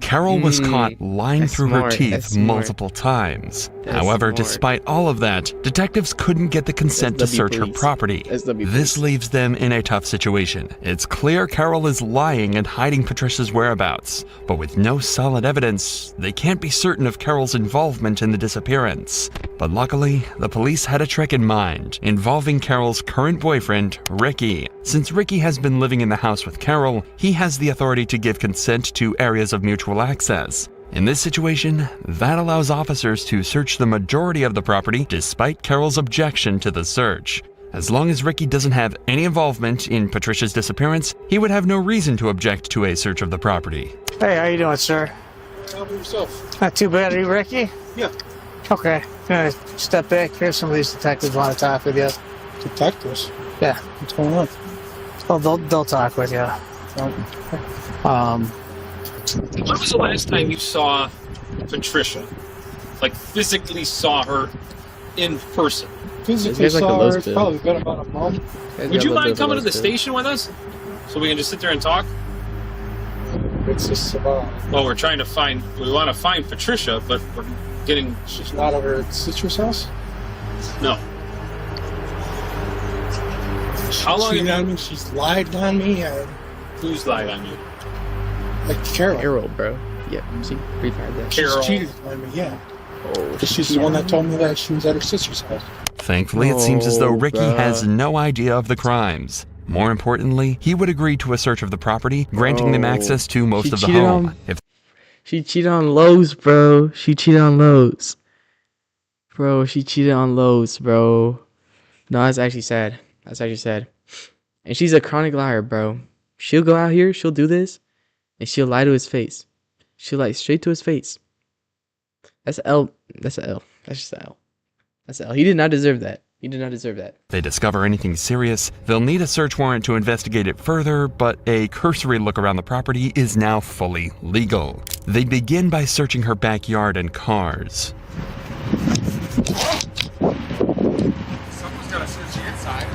F: Carol was caught lying through her
A: smart,
F: teeth
A: that's smart.
F: multiple times.
A: That's
F: However,
A: smart.
F: despite all of that, detectives couldn't get the consent to search her property. This leaves them in a tough situation. It's clear Carol is lying and hiding Patricia's whereabouts, but with no solid evidence, they can't be certain of Carol's involvement in the disappearance. But luckily, the police had a trick in mind, involving Carol's current boyfriend, Ricky. Since Ricky has been living in the house with Carol, he has the authority to give consent to areas of mutual access. In this situation, that allows officers to search the majority of the property despite Carol's objection to the search. As long as Ricky doesn't have any involvement in Patricia's disappearance, he would have no reason to object to a search of the property.
R: Hey, how you doing, sir?
P: How about yourself?
R: Not too bad. Are you Ricky?
P: Yeah.
R: Okay. Gonna step back here. Some of these detectives want to talk with you.
P: Detectives?
R: Yeah.
P: What's going on?
R: Oh, they'll talk with you.
M: When was the last time you saw Patricia? like physically saw her in person?
P: Physically saw her. It's probably been about a month.
M: Would you mind coming to the station with us so we can just sit there and talk?
P: It's just
M: Well, we're trying to find. We want to find Patricia, but we're getting.
P: She's not over at Citrus House.
M: No. How long?
P: Cheated on me. She's lied on me.
M: Who's lied on you?
P: Like Carol.
A: Carol, bro. Yeah, she refired that.
P: She's cheated on me. Yeah. Oh, she's the one that told me that she was at her sister's house.
F: Thankfully, it seems as though Ricky
A: bruh.
F: has no idea of the crimes. More importantly, he would agree to a search of the property, granting them access to most of the home.
A: She cheated on Lowe's, bro. She cheated on Lowe's. Bro, she cheated on Lowe's, bro. No, that's actually sad. That's actually sad. And she's a chronic liar, bro. She'll go out here, she'll do this, and she'll lie to his face. She'll lie straight to his face. That's an L. That's an L. That's just an L. That's an L. He did not deserve that. He did not deserve that.
F: If they discover anything serious, they'll need a search warrant to investigate it further, but a cursory look around the property is now fully legal. They begin by searching her backyard and cars.
C: Someone's gotta search the inside.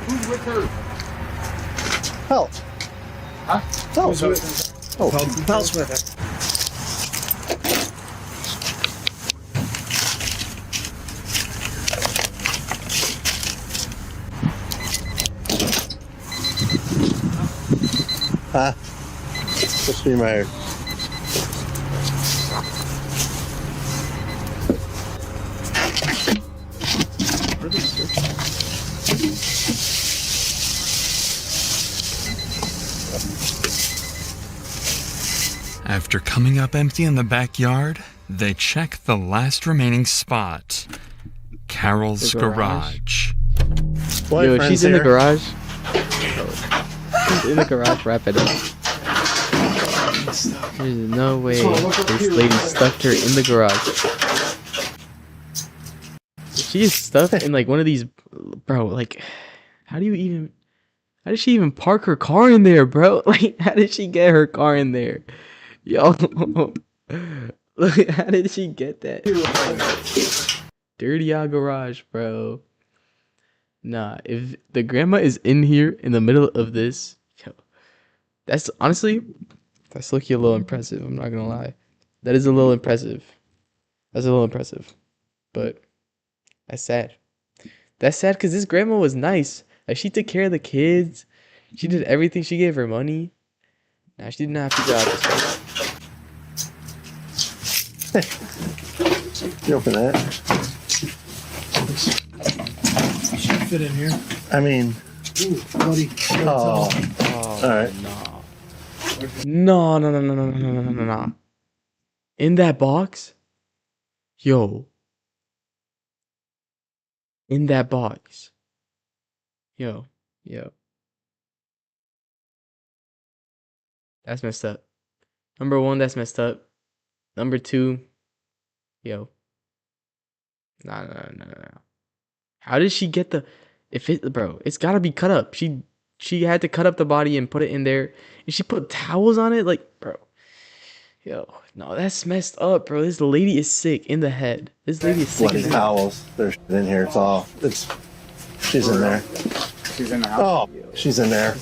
C: Who's with her?
B: Help.
C: Huh?
B: Help.
R: Oh, Pelt's with her.
B: Huh? Supposed to be my.
F: After coming up empty in the backyard, they check the last remaining spot. Carol's
A: The garage.
F: garage.
A: Yo, she's in the garage. She's in the garage. Wrap it up. There's no way this lady stuffed her in the garage. She is stuffed in like one of these, bro. Like, how did she even park her car in there, bro? Like, how did she get her car in there? Yo, look, how did she get that? Dirty garage, bro. Nah, if the grandma is in here in the middle of this, yo, that's honestly, that's looking a little impressive. I'm not gonna lie, that is a little impressive. That's a little impressive, but that's sad. That's sad because this grandma was nice. Like, she took care of the kids. She did everything. She gave her money. Nah, she did not have to go out this way.
B: You open that?
P: Should fit in here.
B: I mean.
P: Ooh, bloody.
B: Oh. All right.
A: No. In that box? Yo. In that box. Yo. That's messed up. Number one, that's messed up. Number two, yo. No. How did she get the... Bro, it's gotta be cut up. She had to cut up the body and put it in there. And she put towels on it? Like, bro. Yo, no, that's messed up, bro. This lady is sick in the head. This lady is sick in
B: Bloody
A: the head.
B: towels. There's in here. She's in there.
C: She's in the house.
B: Oh, she's in there.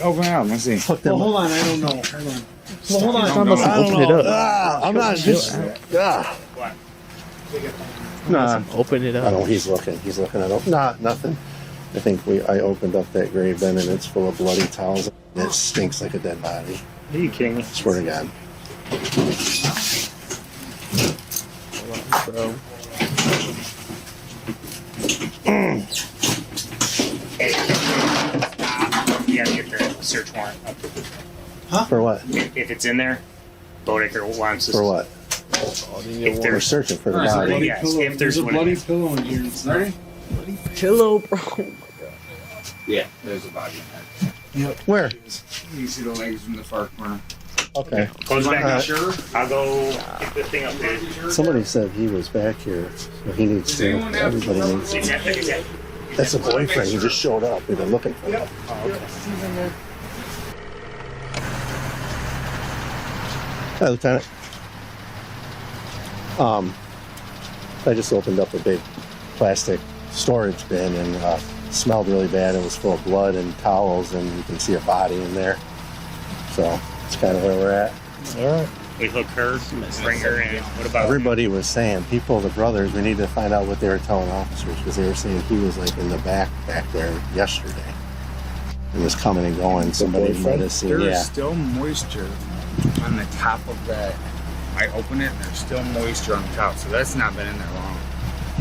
C: Open it up. Let's see.
B: Hook them
P: Well, hold
B: up.
P: on. I don't know. Hold on. Well, hold on.
A: It's not supposed to open it up.
B: I'm not just. Nah.
A: Open it
B: I
A: up.
B: don't. He's looking. He's looking at it. Nah, nothing. I think I opened up that grave then, and it's full of bloody towels. And it stinks like a dead body.
C: Are you kidding me?
B: Swear to God.
A: Bro.
J: You gotta get the search warrant up.
B: For what?
J: If it's in there, Bodecker wants us.
B: For what?
J: If
B: We're
J: they're
B: searching for the body.
J: Yes, if there's
P: a
J: one.
P: bloody pillow in here.
C: Ready?
A: Pillow, bro.
C: Yeah, there's a body in there.
P: Yep.
B: Where?
C: You see the legs from the far corner.
B: Okay.
J: Goes back up.
C: Sure.
J: I'll go get the thing up there.
B: Somebody said he was back here, so he needs to. Everybody needs to. That's a boyfriend. He just showed up. We've been looking for him.
J: Oh, okay.
B: Hi, Lieutenant. I just opened up a big plastic storage bin and smelled really bad. It was full of blood and towels, and you can see a body in there. So that's kind of where we're at.
J: All right. We hook her, bring her in. What about
B: Everybody was saying, the brothers, we need to find out what they were telling officers, because they were saying he was like in the back there yesterday. He was coming and going. Somebody might have seen.
S: There's still moisture on the top of that. I open it and there's still moisture on the top, so that's not been in there long.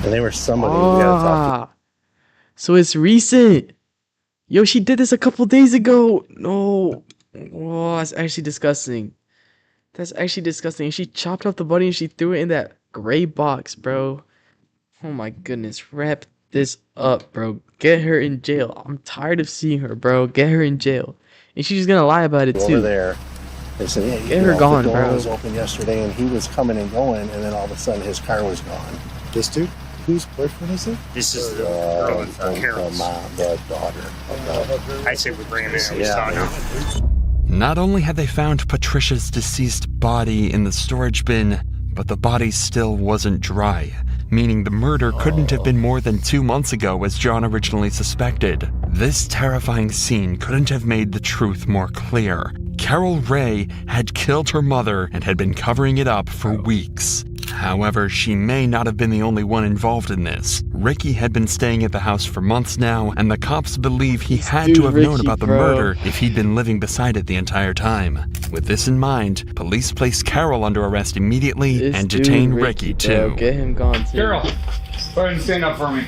B: And they were somebody we gotta talk to.
A: So it's recent. Yo, she did this a couple days ago. No. Oh, that's actually disgusting. That's actually disgusting. She chopped up the body and she threw it in that gray box, bro. Oh my goodness. Wrap this up, bro. Get her in jail. I'm tired of seeing her, bro. Get her in jail. And she's just gonna lie about it too.
B: Over there. They said, yeah,
A: get her gone,
B: the door
A: bro.
B: was open yesterday and he was coming and going, and then all of a sudden his car was gone. This dude? Whose boyfriend is it?
J: This is the girl in Carol's.
B: The daughter.
J: I say we bring him in. Yeah.
F: Not only had they found Patricia's deceased body in the storage bin, but the body still wasn't dry, meaning the murder couldn't have been more than 2 months ago as John originally suspected. This terrifying scene couldn't have made the truth more clear. Carol Ray had killed her mother and had been covering it up for weeks. However, she may not have been the only one involved in this. Ricky had been staying at the house for months now, and the cops believe he had to have known about the murder if he'd been living beside it the entire time. With this in mind, police placed Carol under arrest immediately and detained Ricky too.
A: Bro, get him gone too.
S: Carol, go ahead and stand up for me.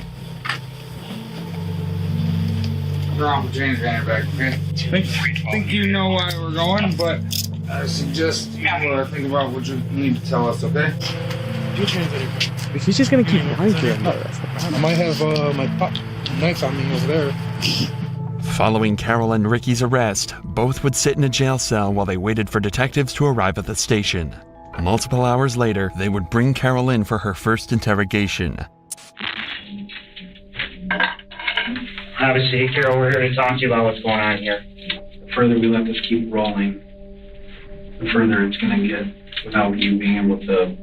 S: Your Uncle James got your back, okay? Think you know why we're going, but I suggest you think about what you need to tell us, okay?
A: If he's just gonna keep lying to him, that's the
P: I
A: problem.
P: might have my knife on me over there.
F: Following Carol and Ricky's arrest, both would sit in a jail cell while they waited for detectives to arrive at the station. Multiple hours later, they would bring Carol in for her first interrogation.
T: Obviously, Carol, we're here to talk to you about what's going on here. The further we let this keep rolling, the further it's going to get without you being able to,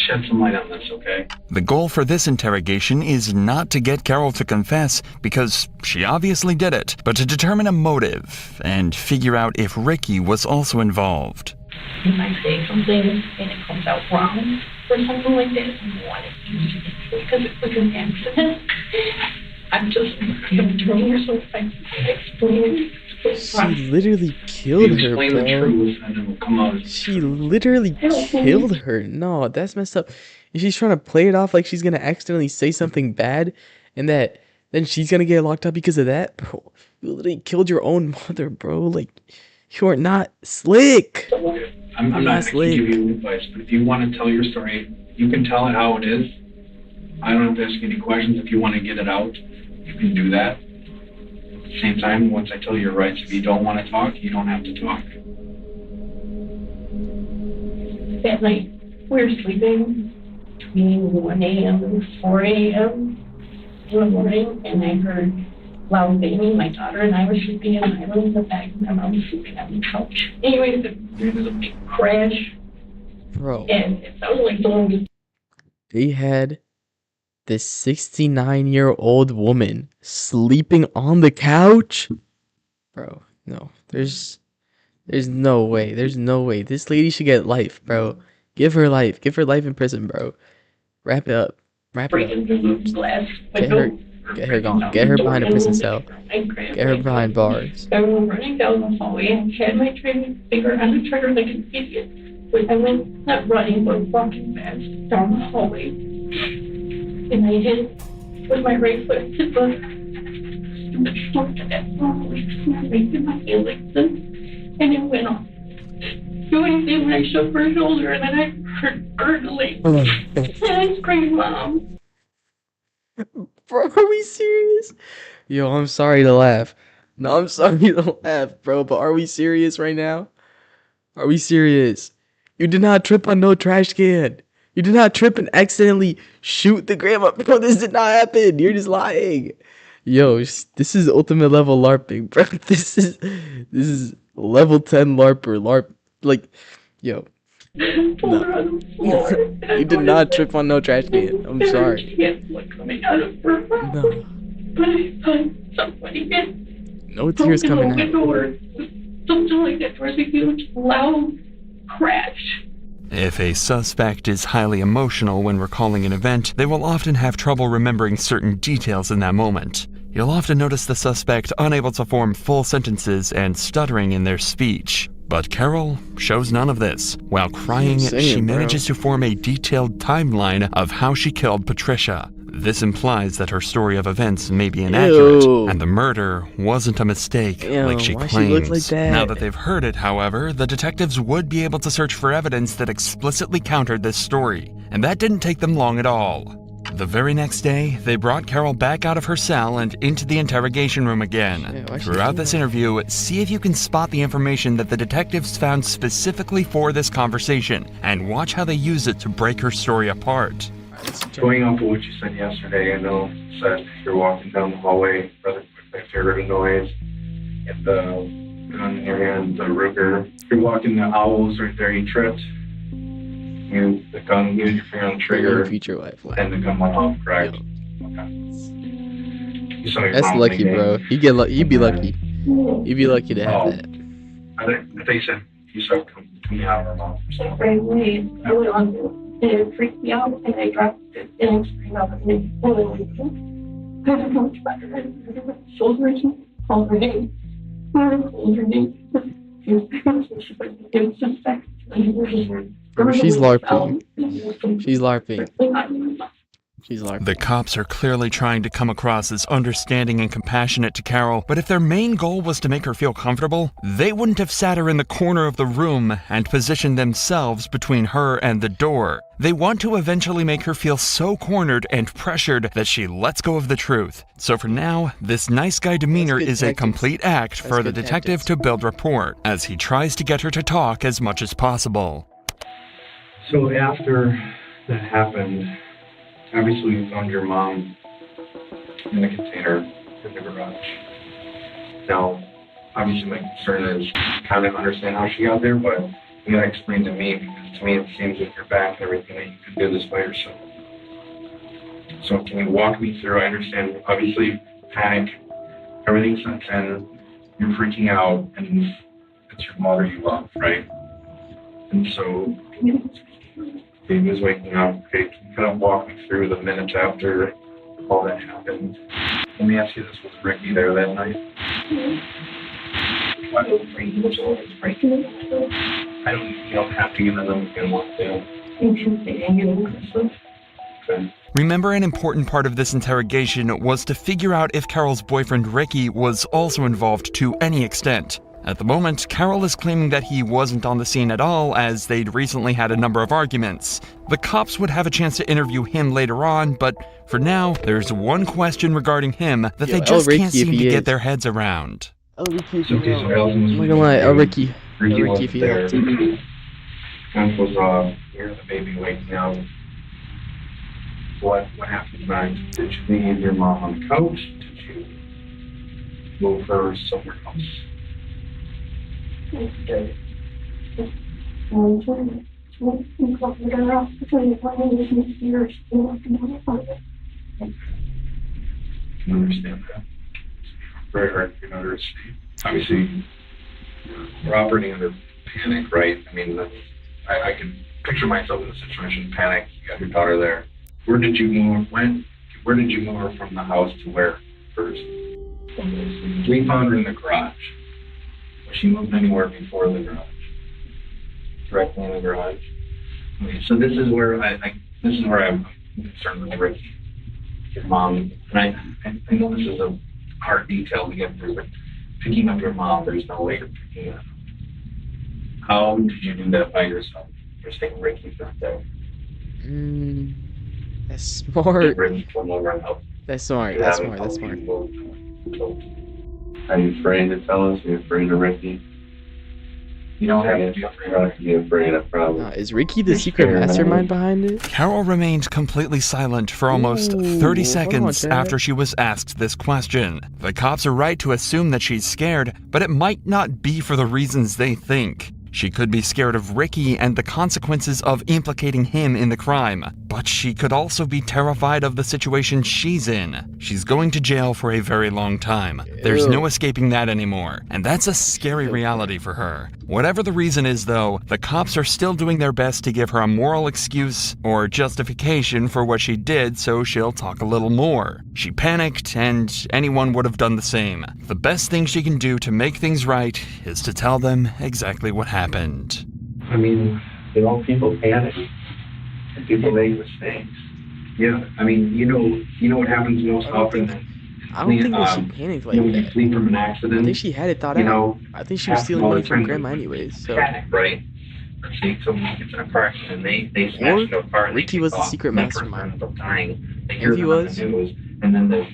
T: shed some light on this, okay?
F: The goal for this interrogation is not to get Carol to confess, because she obviously did it, but to determine a motive and figure out if Ricky was also involved.
E: If I say something and it comes out wrong or something like that, I don't want it used because it was an accident. I'm doing her, so if I explain
A: She literally killed her,
T: explain the
A: bro.
T: truth and it will come out.
A: She literally killed her. No, that's messed up. And she's trying to play it off like she's gonna accidentally say something bad, and that then she's gonna get locked up because of that, bro. You literally killed your own mother, bro. Like, you are not slick.
T: I'm not going to give you advice, but if you want to tell your story, you can tell it how it is. I don't have to ask any questions. If you want to get it out, you can do that. At the same time, once I tell you your rights, if you don't want to talk, you don't have to talk.
E: That night, we were sleeping between 1 a.m. and 4 a.m. in the morning, and I heard loud banging. My daughter and I were sleeping, and I was in the back, and my mom was sleeping on the couch. Anyway, there was a big crash,
A: Bro.
E: and it sounded like someone was
A: They had this 69-year-old woman sleeping on the couch. Bro, no. There's no way. There's no way. This lady should get life, bro. Give her life. Give her life in prison, bro. Wrap it up. Wrap it
E: breaking through the glass
A: up.
E: window.
A: Get her gone. Get her behind a prison cell. Get her behind bars.
E: I was running down the hallway and had my finger on the trigger like an idiot. But I went, not running, but walking fast down the hallway. And I hit with my right foot to the stupid shoulder to that hallway. And I raised my hand like this, and it went off. Doing thing when I shook her shoulder, and then I heard gurgling. And I screamed, Mom.
A: Bro, are we serious? Yo, I'm sorry to laugh. No, I'm sorry to laugh, bro, but are we serious right now? Are we serious? You did not trip on no trash can. You did not trip and accidentally shoot the grandma. Bro, this did not happen. You're just lying. Yo, this is ultimate level LARPing, bro. This is level 10 LARPer. LARP. Like, yo, No. You did not trip on no trash can. I'm sorry. No. No tears coming out.
U: Something like that. There was a huge, loud crash.
F: If a suspect is highly emotional when recalling an event, they will often have trouble remembering certain details in that moment. You'll often notice the suspect unable to form full sentences and stuttering in their speech. But Carol shows none of this. While crying, she manages to form a detailed timeline of how she killed Patricia. This implies that her story of events may be inaccurate, and the murder wasn't a mistake like she claims. Now that they've heard it, however, the detectives would be able to search for evidence that explicitly countered this story, and that didn't take them long at all. The very next day, they brought Carol back out of her cell and into the interrogation room again. Throughout this interview, see if you can spot the information that the detectives found specifically for this conversation, and watch how they use it to break her story apart.
T: Going off of what you said yesterday, I know you said you're walking down the hallway, rather quick, I heard a noise, and the gun in your hand, the Ruger. You're walking, the owl was right there, you tripped. The gun, you had your finger on the trigger,
A: future wife,
T: and the gun went off, correct? Okay.
A: That's lucky, bro. You'd be lucky. You'd be lucky to have that.
T: I think you said coming out of her mouth.
U: It freaked me out, and I dropped it and screamed out at me. I don't know much about her. Shoulders, called her name. Called her name.
A: She's LARPing. She's LARPing. She's LARPing.
F: The cops are clearly trying to come across as understanding and compassionate to Carol, but if their main goal was to make her feel comfortable, they wouldn't have sat her in the corner of the room and positioned themselves between her and the door. They want to eventually make her feel so cornered and pressured that she lets go of the truth. So for now, this nice guy demeanor is a complete act for the detective to build rapport, as he tries to get her to talk as much as possible.
T: So after that happened, obviously we found your mom in the container in the garage. Now, obviously my concern is kind of understand how she got there, but you gotta explain to me, because to me it seems with your back and everything that you could do this by yourself. So can you walk me through? I understand, obviously, panic, everything's set in, you're freaking out, and it's your mother you love, right? And so, baby was waking up. Okay, can you kind of walk me through the minutes after all that happened? Let me ask you this, was Ricky there that night? You don't have to get into them if you don't want to. Okay.
F: Remember, an important part of this interrogation was to figure out if Carol's boyfriend Ricky was also involved to any extent. At the moment, Carol is claiming that he wasn't on the scene at all, as they'd recently had a number of arguments. The cops would have a chance to interview him later on, but for now, there's one question regarding him that they just can't seem to get their heads around.
A: Ricky, I'm not gonna lie, Ricky if he
T: there. Gun was near the baby waking up. What happened next? Did you leave your mom on the couch? Did you move her somewhere else? I can understand that. It's very hard to understand. Obviously, we're operating under panic, right? I mean, I can picture myself in a situation, panic, you got your daughter there. Where did you move her from the house to where first? We found her in the garage. Was she moved anywhere before the garage? Directly in the garage? Okay, so this is where I'm concerned with Ricky. Your mom, and I know this is a hard detail to get through, but picking up your mom, there's no way you're picking her up. How did you do that by yourself? You're saying Ricky's not there.
A: That's smart.
T: Ricky come over and help.
A: That's smart. That's smart.
T: Are you afraid to tell us? Are you afraid of Ricky? You don't have to be afraid of problems.
A: Is Ricky the secret mastermind behind it?
F: Carol remained completely silent for almost 30 seconds after she was asked this question. The cops are right to assume that she's scared, but it might not be for the reasons they think. She could be scared of Ricky and the consequences of implicating him in the crime, but she could also be terrified of the situation she's in. She's going to jail for a very long time. There's no escaping that anymore, and that's a scary reality for her. Whatever the reason is, though, the cops are still doing their best to give her a moral excuse or justification for what she did, so she'll talk a little more. She panicked, and anyone would have done the same. The best thing she can do to make things right is to tell them exactly what happened.
T: I mean, people panic and people make mistakes. Yeah, I mean, you know what happens most often.
A: I don't think that she panicked like
T: you
A: that.
T: flee from an accident.
A: I think she had it thought out. I think she was stealing money from grandma anyways. So.
T: Panic, right? See, someone gets in a car accident, they smash into a car.
A: Ricky was the secret mastermind.
T: They hear
A: he was.
T: The news, and then the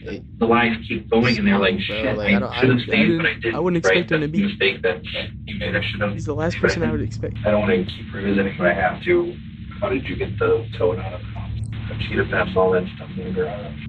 T: lives keep going, and they're like, shit, I should have stayed, but I didn't.
A: I wouldn't expect him to be.
T: Mistake that you made. I should have.
A: He's the last person I would expect.
T: I don't want to keep revisiting, but I have to. How did you get the toad out of the house? The cheetah pest, all that stuff in the garage.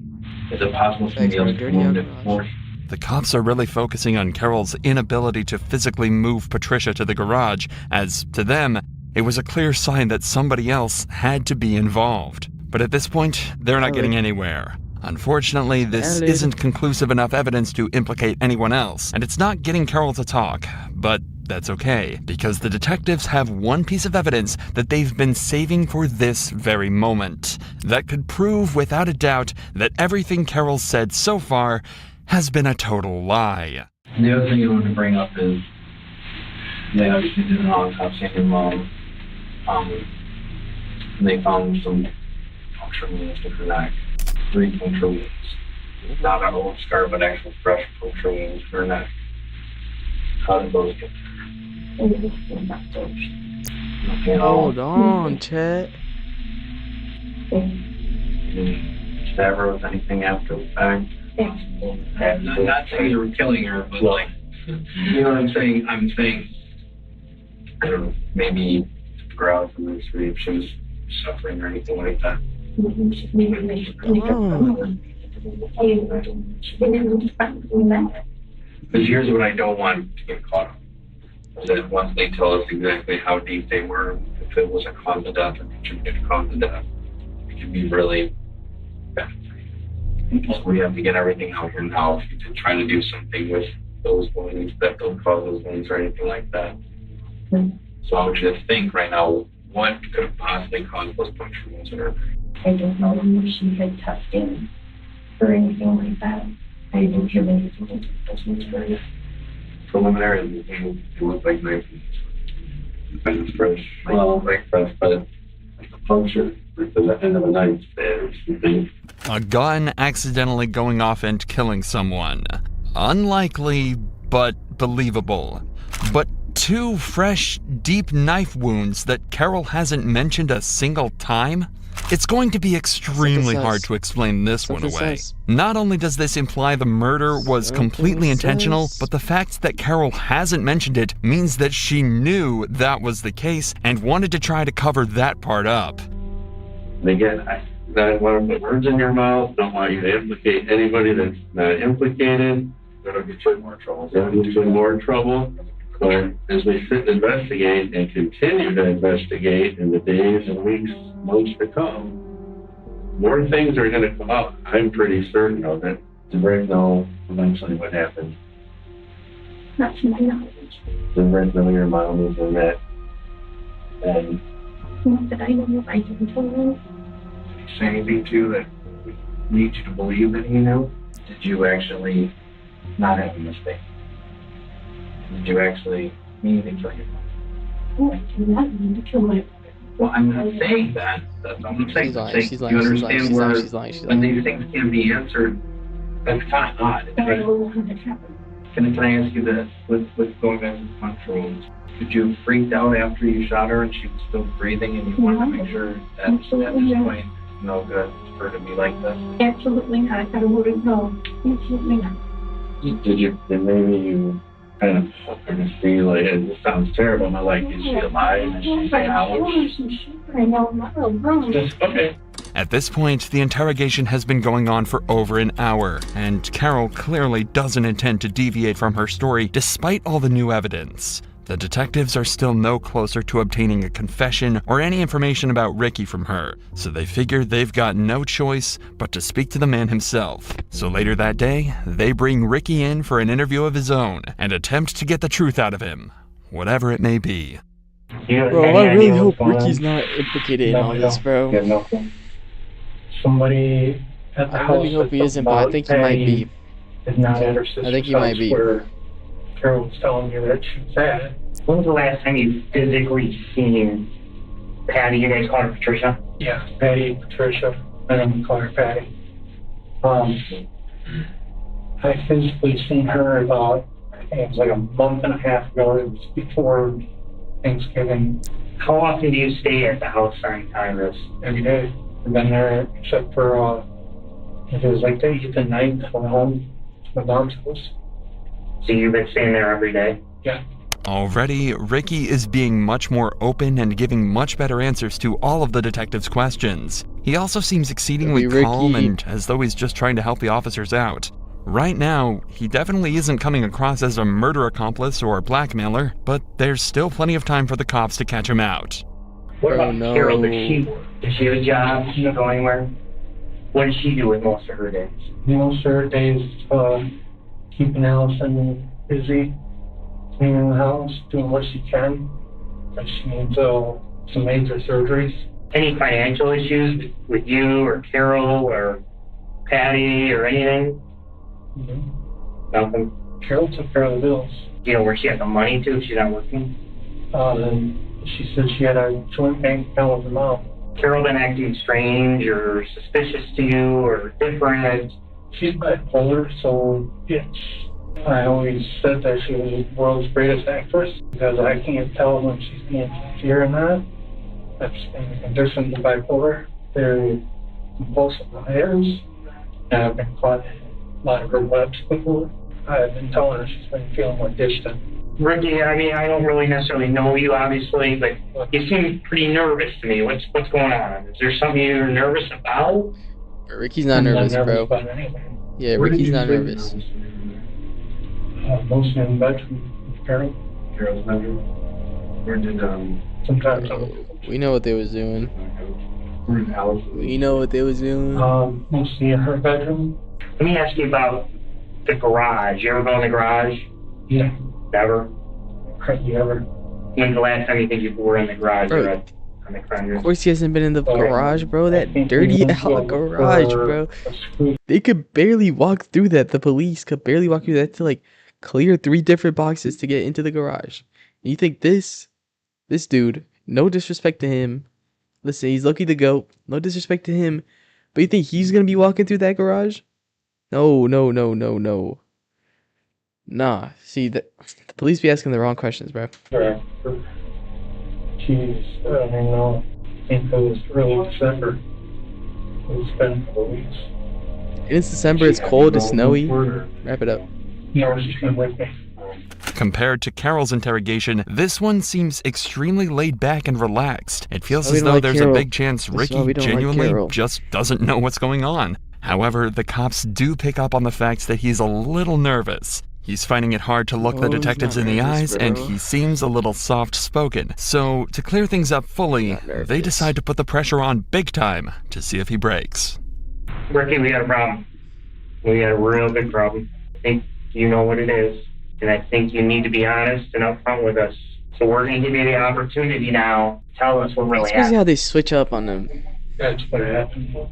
T: Is it possible somebody else moved it before?
F: The cops are really focusing on Carol's inability to physically move Patricia to the garage, as, to them, it was a clear sign that somebody else had to be involved. But at this point, they're not getting anywhere. Unfortunately, this isn't conclusive enough evidence to implicate anyone else, and it's not getting Carol to talk, but that's okay, because the detectives have one piece of evidence that they've been saving for this very moment, that could prove without a doubt that everything Carol said so far has been a total lie.
T: The other thing I wanted to bring up is they obviously did an autopsy on your mom. And they found some puncture wounds in her neck. 3 puncture wounds. Not an old scar, but actual fresh puncture wounds in her neck. How did those get there?
A: Hold on, Chet.
T: Stab her with anything after the fact? I'm not saying you were killing her, but like, you know what I'm saying? I'm saying, I don't know, maybe figure out from the street if she was suffering or anything like that. Because here's what I don't want to get caught up. Is that once they tell us exactly how deep they were, if it was a cause of death or contributed cause of death, it can be really bad. So we have to get everything out here now to try to do something with those wounds that don't cause those wounds or anything like that. So I want you to think right now, what could have possibly caused those puncture wounds in her?
U: I don't know if she had testing or anything like that. I didn't hear anything that those wounds were.
T: Preliminary, it looked like knife wounds. Kind of fresh, like fresh, but the puncture at the end of the knife there or something.
F: A gun accidentally going off and killing someone. Unlikely, but believable. But 2 fresh, deep knife wounds that Carol hasn't mentioned a single time? It's going to be extremely hard to explain this one away. Not only does this imply the murder was completely intentional, but the fact that Carol hasn't mentioned it means that she knew that was the case and wanted to try to cover that part up.
T: And again, I don't want to put words in your mouth, don't want you to implicate anybody that's not implicated. That'll get you in more trouble. That'll get you in more trouble. But as we sit and investigate and continue to investigate in the days and weeks, months to come, more things are going to come out. I'm pretty certain of it. Did Rick know eventually what happened?
U: Not to my knowledge.
T: Did Rick know your mom was in that? And
U: not that I know, I didn't tell him.
T: Did he say anything to you that would lead you to believe that he knew? Did you actually not have a mistake? Did you actually mean to kill your mom?
U: Oh, I did not mean to kill my mother.
T: Well, I'm not saying that. That's what I'm saying.
A: She's lying.
T: You understand where when these things can be answered, that's kind of odd.
U: I don't know how that happened.
T: Can I ask you this? With going back to the puncture wounds, did you freak out after you shot her and she was still breathing and you wanted to make sure that at this point, no good for her to be like this?
U: Absolutely not. I wouldn't know. Absolutely not.
T: Then maybe you kind of hope her to see, like, it sounds terrible, but like, is she alive? Is she out?
U: I know.
T: Okay.
F: At this point, the interrogation has been going on for over an hour, and Carol clearly doesn't intend to deviate from her story despite all the new evidence. The detectives are still no closer to obtaining a confession or any information about Ricky from her, so they figure they've got no choice but to speak to the man himself. So later that day, they bring Ricky in for an interview of his own and attempt to get the truth out of him, whatever it may be.
A: Bro, I really hope Ricky's not implicated in all this, bro.
T: Somebody at the
A: I
T: house.
A: really hope he isn't, but I think he might be.
T: Is not at her sister's
A: I think he might
T: house
A: be.
T: where Carol was telling you that she's at.
J: When was the last time you physically seen Patty? You guys call her Patricia?
T: Yeah, Patty, Patricia. I don't call her Patty. I physically seen her about, I think it was like a month and a half ago. It was before Thanksgiving.
J: How often do you stay at the house during Congress?
T: Every day. I've been there except for, it was like the 8th and 9th when home to my mom's house.
J: So you've been staying there every day?
T: Yeah.
F: Already, Ricky is being much more open and giving much better answers to all of the detectives' questions. He also seems exceedingly calm and as though he's just trying to help the officers out. Right now, he definitely isn't coming across as a murder accomplice or blackmailer, but there's still plenty of time for the cops to catch him out.
J: What about Carol? Does she have a job? Does she go anywhere? What does she do with most of her days?
T: Most of her days, keeping Allison busy, cleaning the house, doing what she can. But she needs some major surgeries.
J: Any financial issues with you or Carol or Patty or anything?
T: Mm-hmm.
J: Nothing.
T: Carol took care of the bills.
J: Do you know where she has the money to if she's not working?
T: She said she had a joint bank account with her mom.
J: Carol been acting strange or suspicious to you or different?
T: She's bipolar, so I always said that she was the world's greatest actress because I can't tell when she's being sincere or not. That's anything different than bipolar. They're compulsive liars. And I've been caught in a lot of her webs before. I've been telling her she's been feeling more distant.
J: Ricky, I mean, I don't really necessarily know you, obviously, but you seem pretty nervous to me. What's going on? Is there something you're nervous about?
A: Ricky's not nervous, bro.
T: About anything.
A: Yeah, Ricky's not nervous.
T: Mostly in the bedroom with Carol.
O: Carol's bedroom. Where did
T: sometimes
A: we know what they was doing.
O: Where did Alice?
A: We know what they was doing.
T: Mostly in her bedroom.
J: Let me ask you about the garage. You ever go in the garage?
T: Yeah.
J: Never?
T: Hardly ever.
J: When's the last time you think you were in the garage?
A: Bro,
J: on the Crunchers?
A: of course he hasn't been in the garage, bro. That dirty garage, bro. They could barely walk through that. The police could barely walk through that to like clear 3 different boxes to get into the garage. And you think this dude, no disrespect to him. Listen, he's Loki the GOAT. No disrespect to him. But you think he's gonna be walking through that garage? No. Nah, see, the police be asking the wrong questions, bro.
T: Jeez, I don't even know. I think it was early December. It's been a couple weeks.
A: And it's December, it's cold, it's snowy. Wrap it up.
T: No, she's been with me.
F: Compared to Carol's interrogation, this one seems extremely laid back and relaxed. It feels as though there's a big chance Ricky genuinely just doesn't know what's going on. However, the cops do pick up on the fact that he's a little nervous. He's finding it hard to look the detectives in the eyes, and he seems a little soft-spoken. So, to clear things up fully, they decide to put the pressure on big time to see if he breaks.
J: Ricky, we got a problem. We got a real big problem. I think you know what it is, and I think you need to be honest and upfront with us. So we're going to give you the opportunity now. Tell us what really
A: It's
J: happened.
A: crazy how they switch up on them.
T: That's what happened.
J: What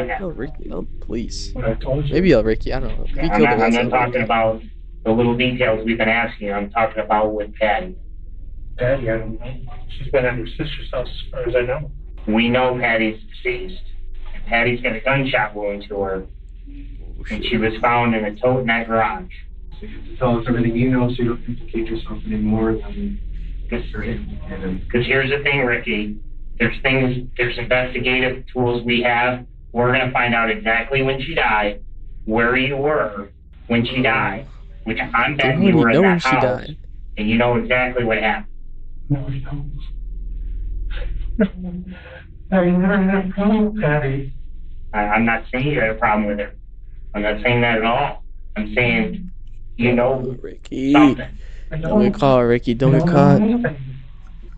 J: happened?
A: Oh, Ricky, oh, please.
T: What I told you.
A: Maybe Ricky, I don't know.
J: I'm not talking about the little details we've been asking you. I'm talking about with Patty.
T: Patty, I don't know. She's been at her sister's house as far as I know.
J: We know Patty's deceased. Patty's got a gunshot wound to her. And she was found in a tote in that garage.
T: So you have to tell us everything you know so you don't implicate yourself anymore than you're implicated.
J: Because here's the thing, Ricky. There's investigative tools we have. We're going to find out exactly when she died, where you were when she died, which I'm betting you were in that house, and you know exactly what happened.
T: No, we don't. I never had a problem with Patty.
J: I'm not saying you had a problem with her. I'm not saying that at all. I'm saying you know
A: Ricky.
J: something.
A: Don't get caught, Ricky. Don't get caught.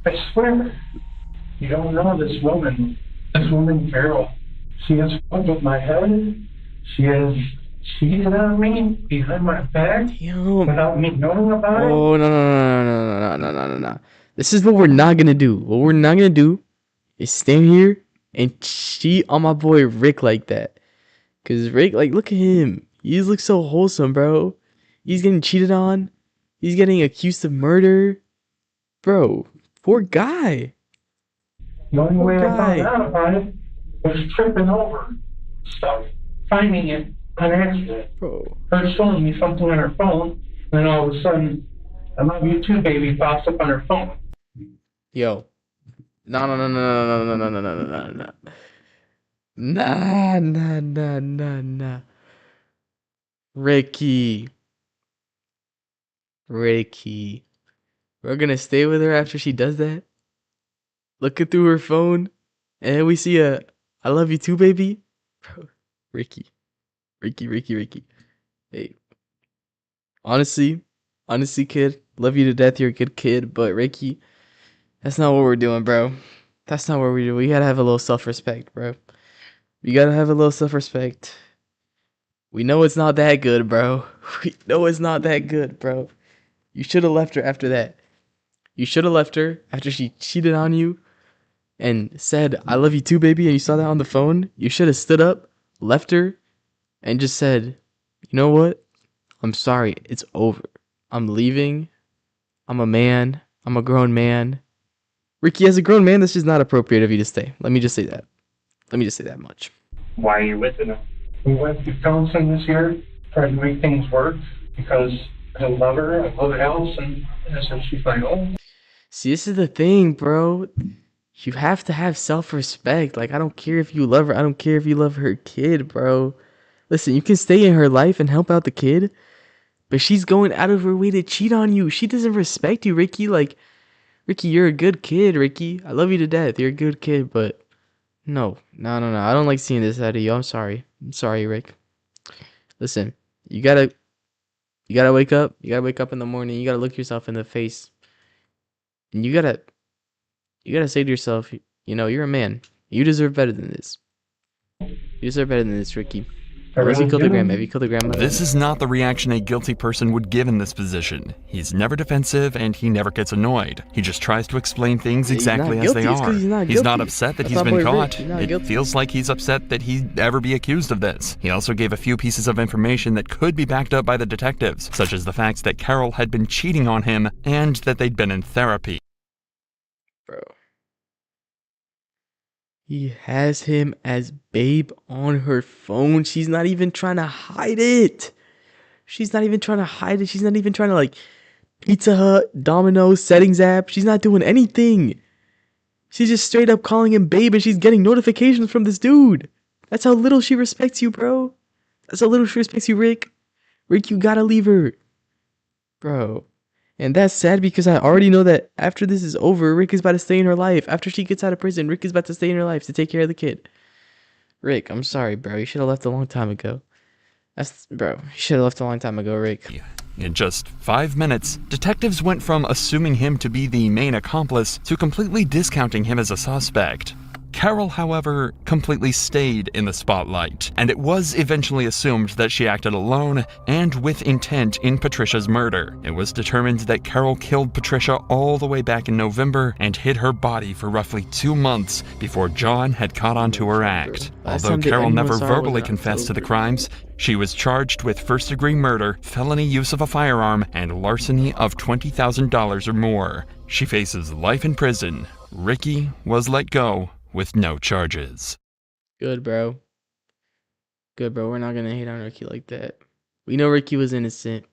T: I swear. You don't know this woman. This woman, Carol. She has fucked with my head. She has cheated on me behind my back without me knowing about it.
A: Oh, no. This is what we're not gonna do. What we're not gonna do is stand here and cheat on my boy Rick like that. Cause Rick, like, look at him. He looks so wholesome, bro. He's getting cheated on. He's getting accused of murder. Bro, poor guy.
T: The only way I found out about it was tripping over stuff, finding it on accident.
A: Bro.
T: Her showing me something on her phone, and then all of a sudden, I love you too, baby, pops up on her phone.
A: Yo. No. Nah. Ricky. We're gonna stay with her after she does that? Looking through her phone, and then we see a I love you too, baby? Bro, Ricky. Hey. Honestly, kid, love you to death, you're a good kid, but Ricky, that's not what we're doing, bro. That's not what we do. We gotta have a little self-respect, bro. We gotta have a little self-respect. We know it's not that good, bro. You should have left her after that. You should have left her after she cheated on you and said, I love you too, baby, and you saw that on the phone. You should have stood up, left her, and just said, you know what? I'm sorry. It's over. I'm leaving. I'm a man. I'm a grown man. Ricky, as a grown man, this is not appropriate of you to stay. Let me just say that. Much.
T: Why are you with her? We went to counseling this year, tried to make things work, because I love her, I love Alice, and so she's my own.
A: See, this is the thing, bro. You have to have self-respect. Like, I don't care if you love her. I don't care if you love her kid, bro. Listen, you can stay in her life and help out the kid, but she's going out of her way to cheat on you. She doesn't respect you, Ricky. Like, Ricky, you're a good kid, Ricky. I love you to death. You're a good kid, but no. I don't like seeing this out of you. I'm sorry, Rick. Listen, you gotta wake up. You gotta wake up in the morning. You gotta look yourself in the face, and you gotta say to yourself, you know, you're a man. You deserve better than this. Ricky. Unless you killed the grandma. Have you killed the grandmother?
F: This is not the reaction a guilty person would give in this position. He's never defensive and he never gets annoyed. He just tries to explain things exactly as they are. He's not upset that he's been caught. It feels like he's upset that he'd ever be accused of this. He also gave a few pieces of information that could be backed up by the detectives, such as the facts that Carol had been cheating on him and that they'd been in therapy.
A: Bro. He has him as babe on her phone. She's not even trying to hide it. She's not even trying to, like, Pizza Hut, Domino's, settings app. She's not doing anything. She's just straight up calling him babe, and she's getting notifications from this dude. That's how little she respects you, bro. That's how little she respects you, Rick. Rick, you gotta leave her. Bro. And that's sad because I already know that after this is over, Rick is about to stay in her life. After she gets out of prison, Rick is about to stay in her life to take care of the kid. Rick, I'm sorry, bro. You should have left a long time ago. You should have left a long time ago, Rick.
F: In just 5 minutes, detectives went from assuming him to be the main accomplice to completely discounting him as a suspect. Carol, however, completely stayed in the spotlight, and it was eventually assumed that she acted alone and with intent in Patricia's murder. It was determined that Carol killed Patricia all the way back in November and hid her body for roughly 2 months before John had caught on to her act. Although Carol never verbally confessed to the crimes, she was charged with first-degree murder, felony use of a firearm, and larceny of $20,000 or more. She faces life in prison. Ricky was let go with no charges.
A: Good, bro. We're not gonna hate on Ricky like that. We know Ricky was innocent.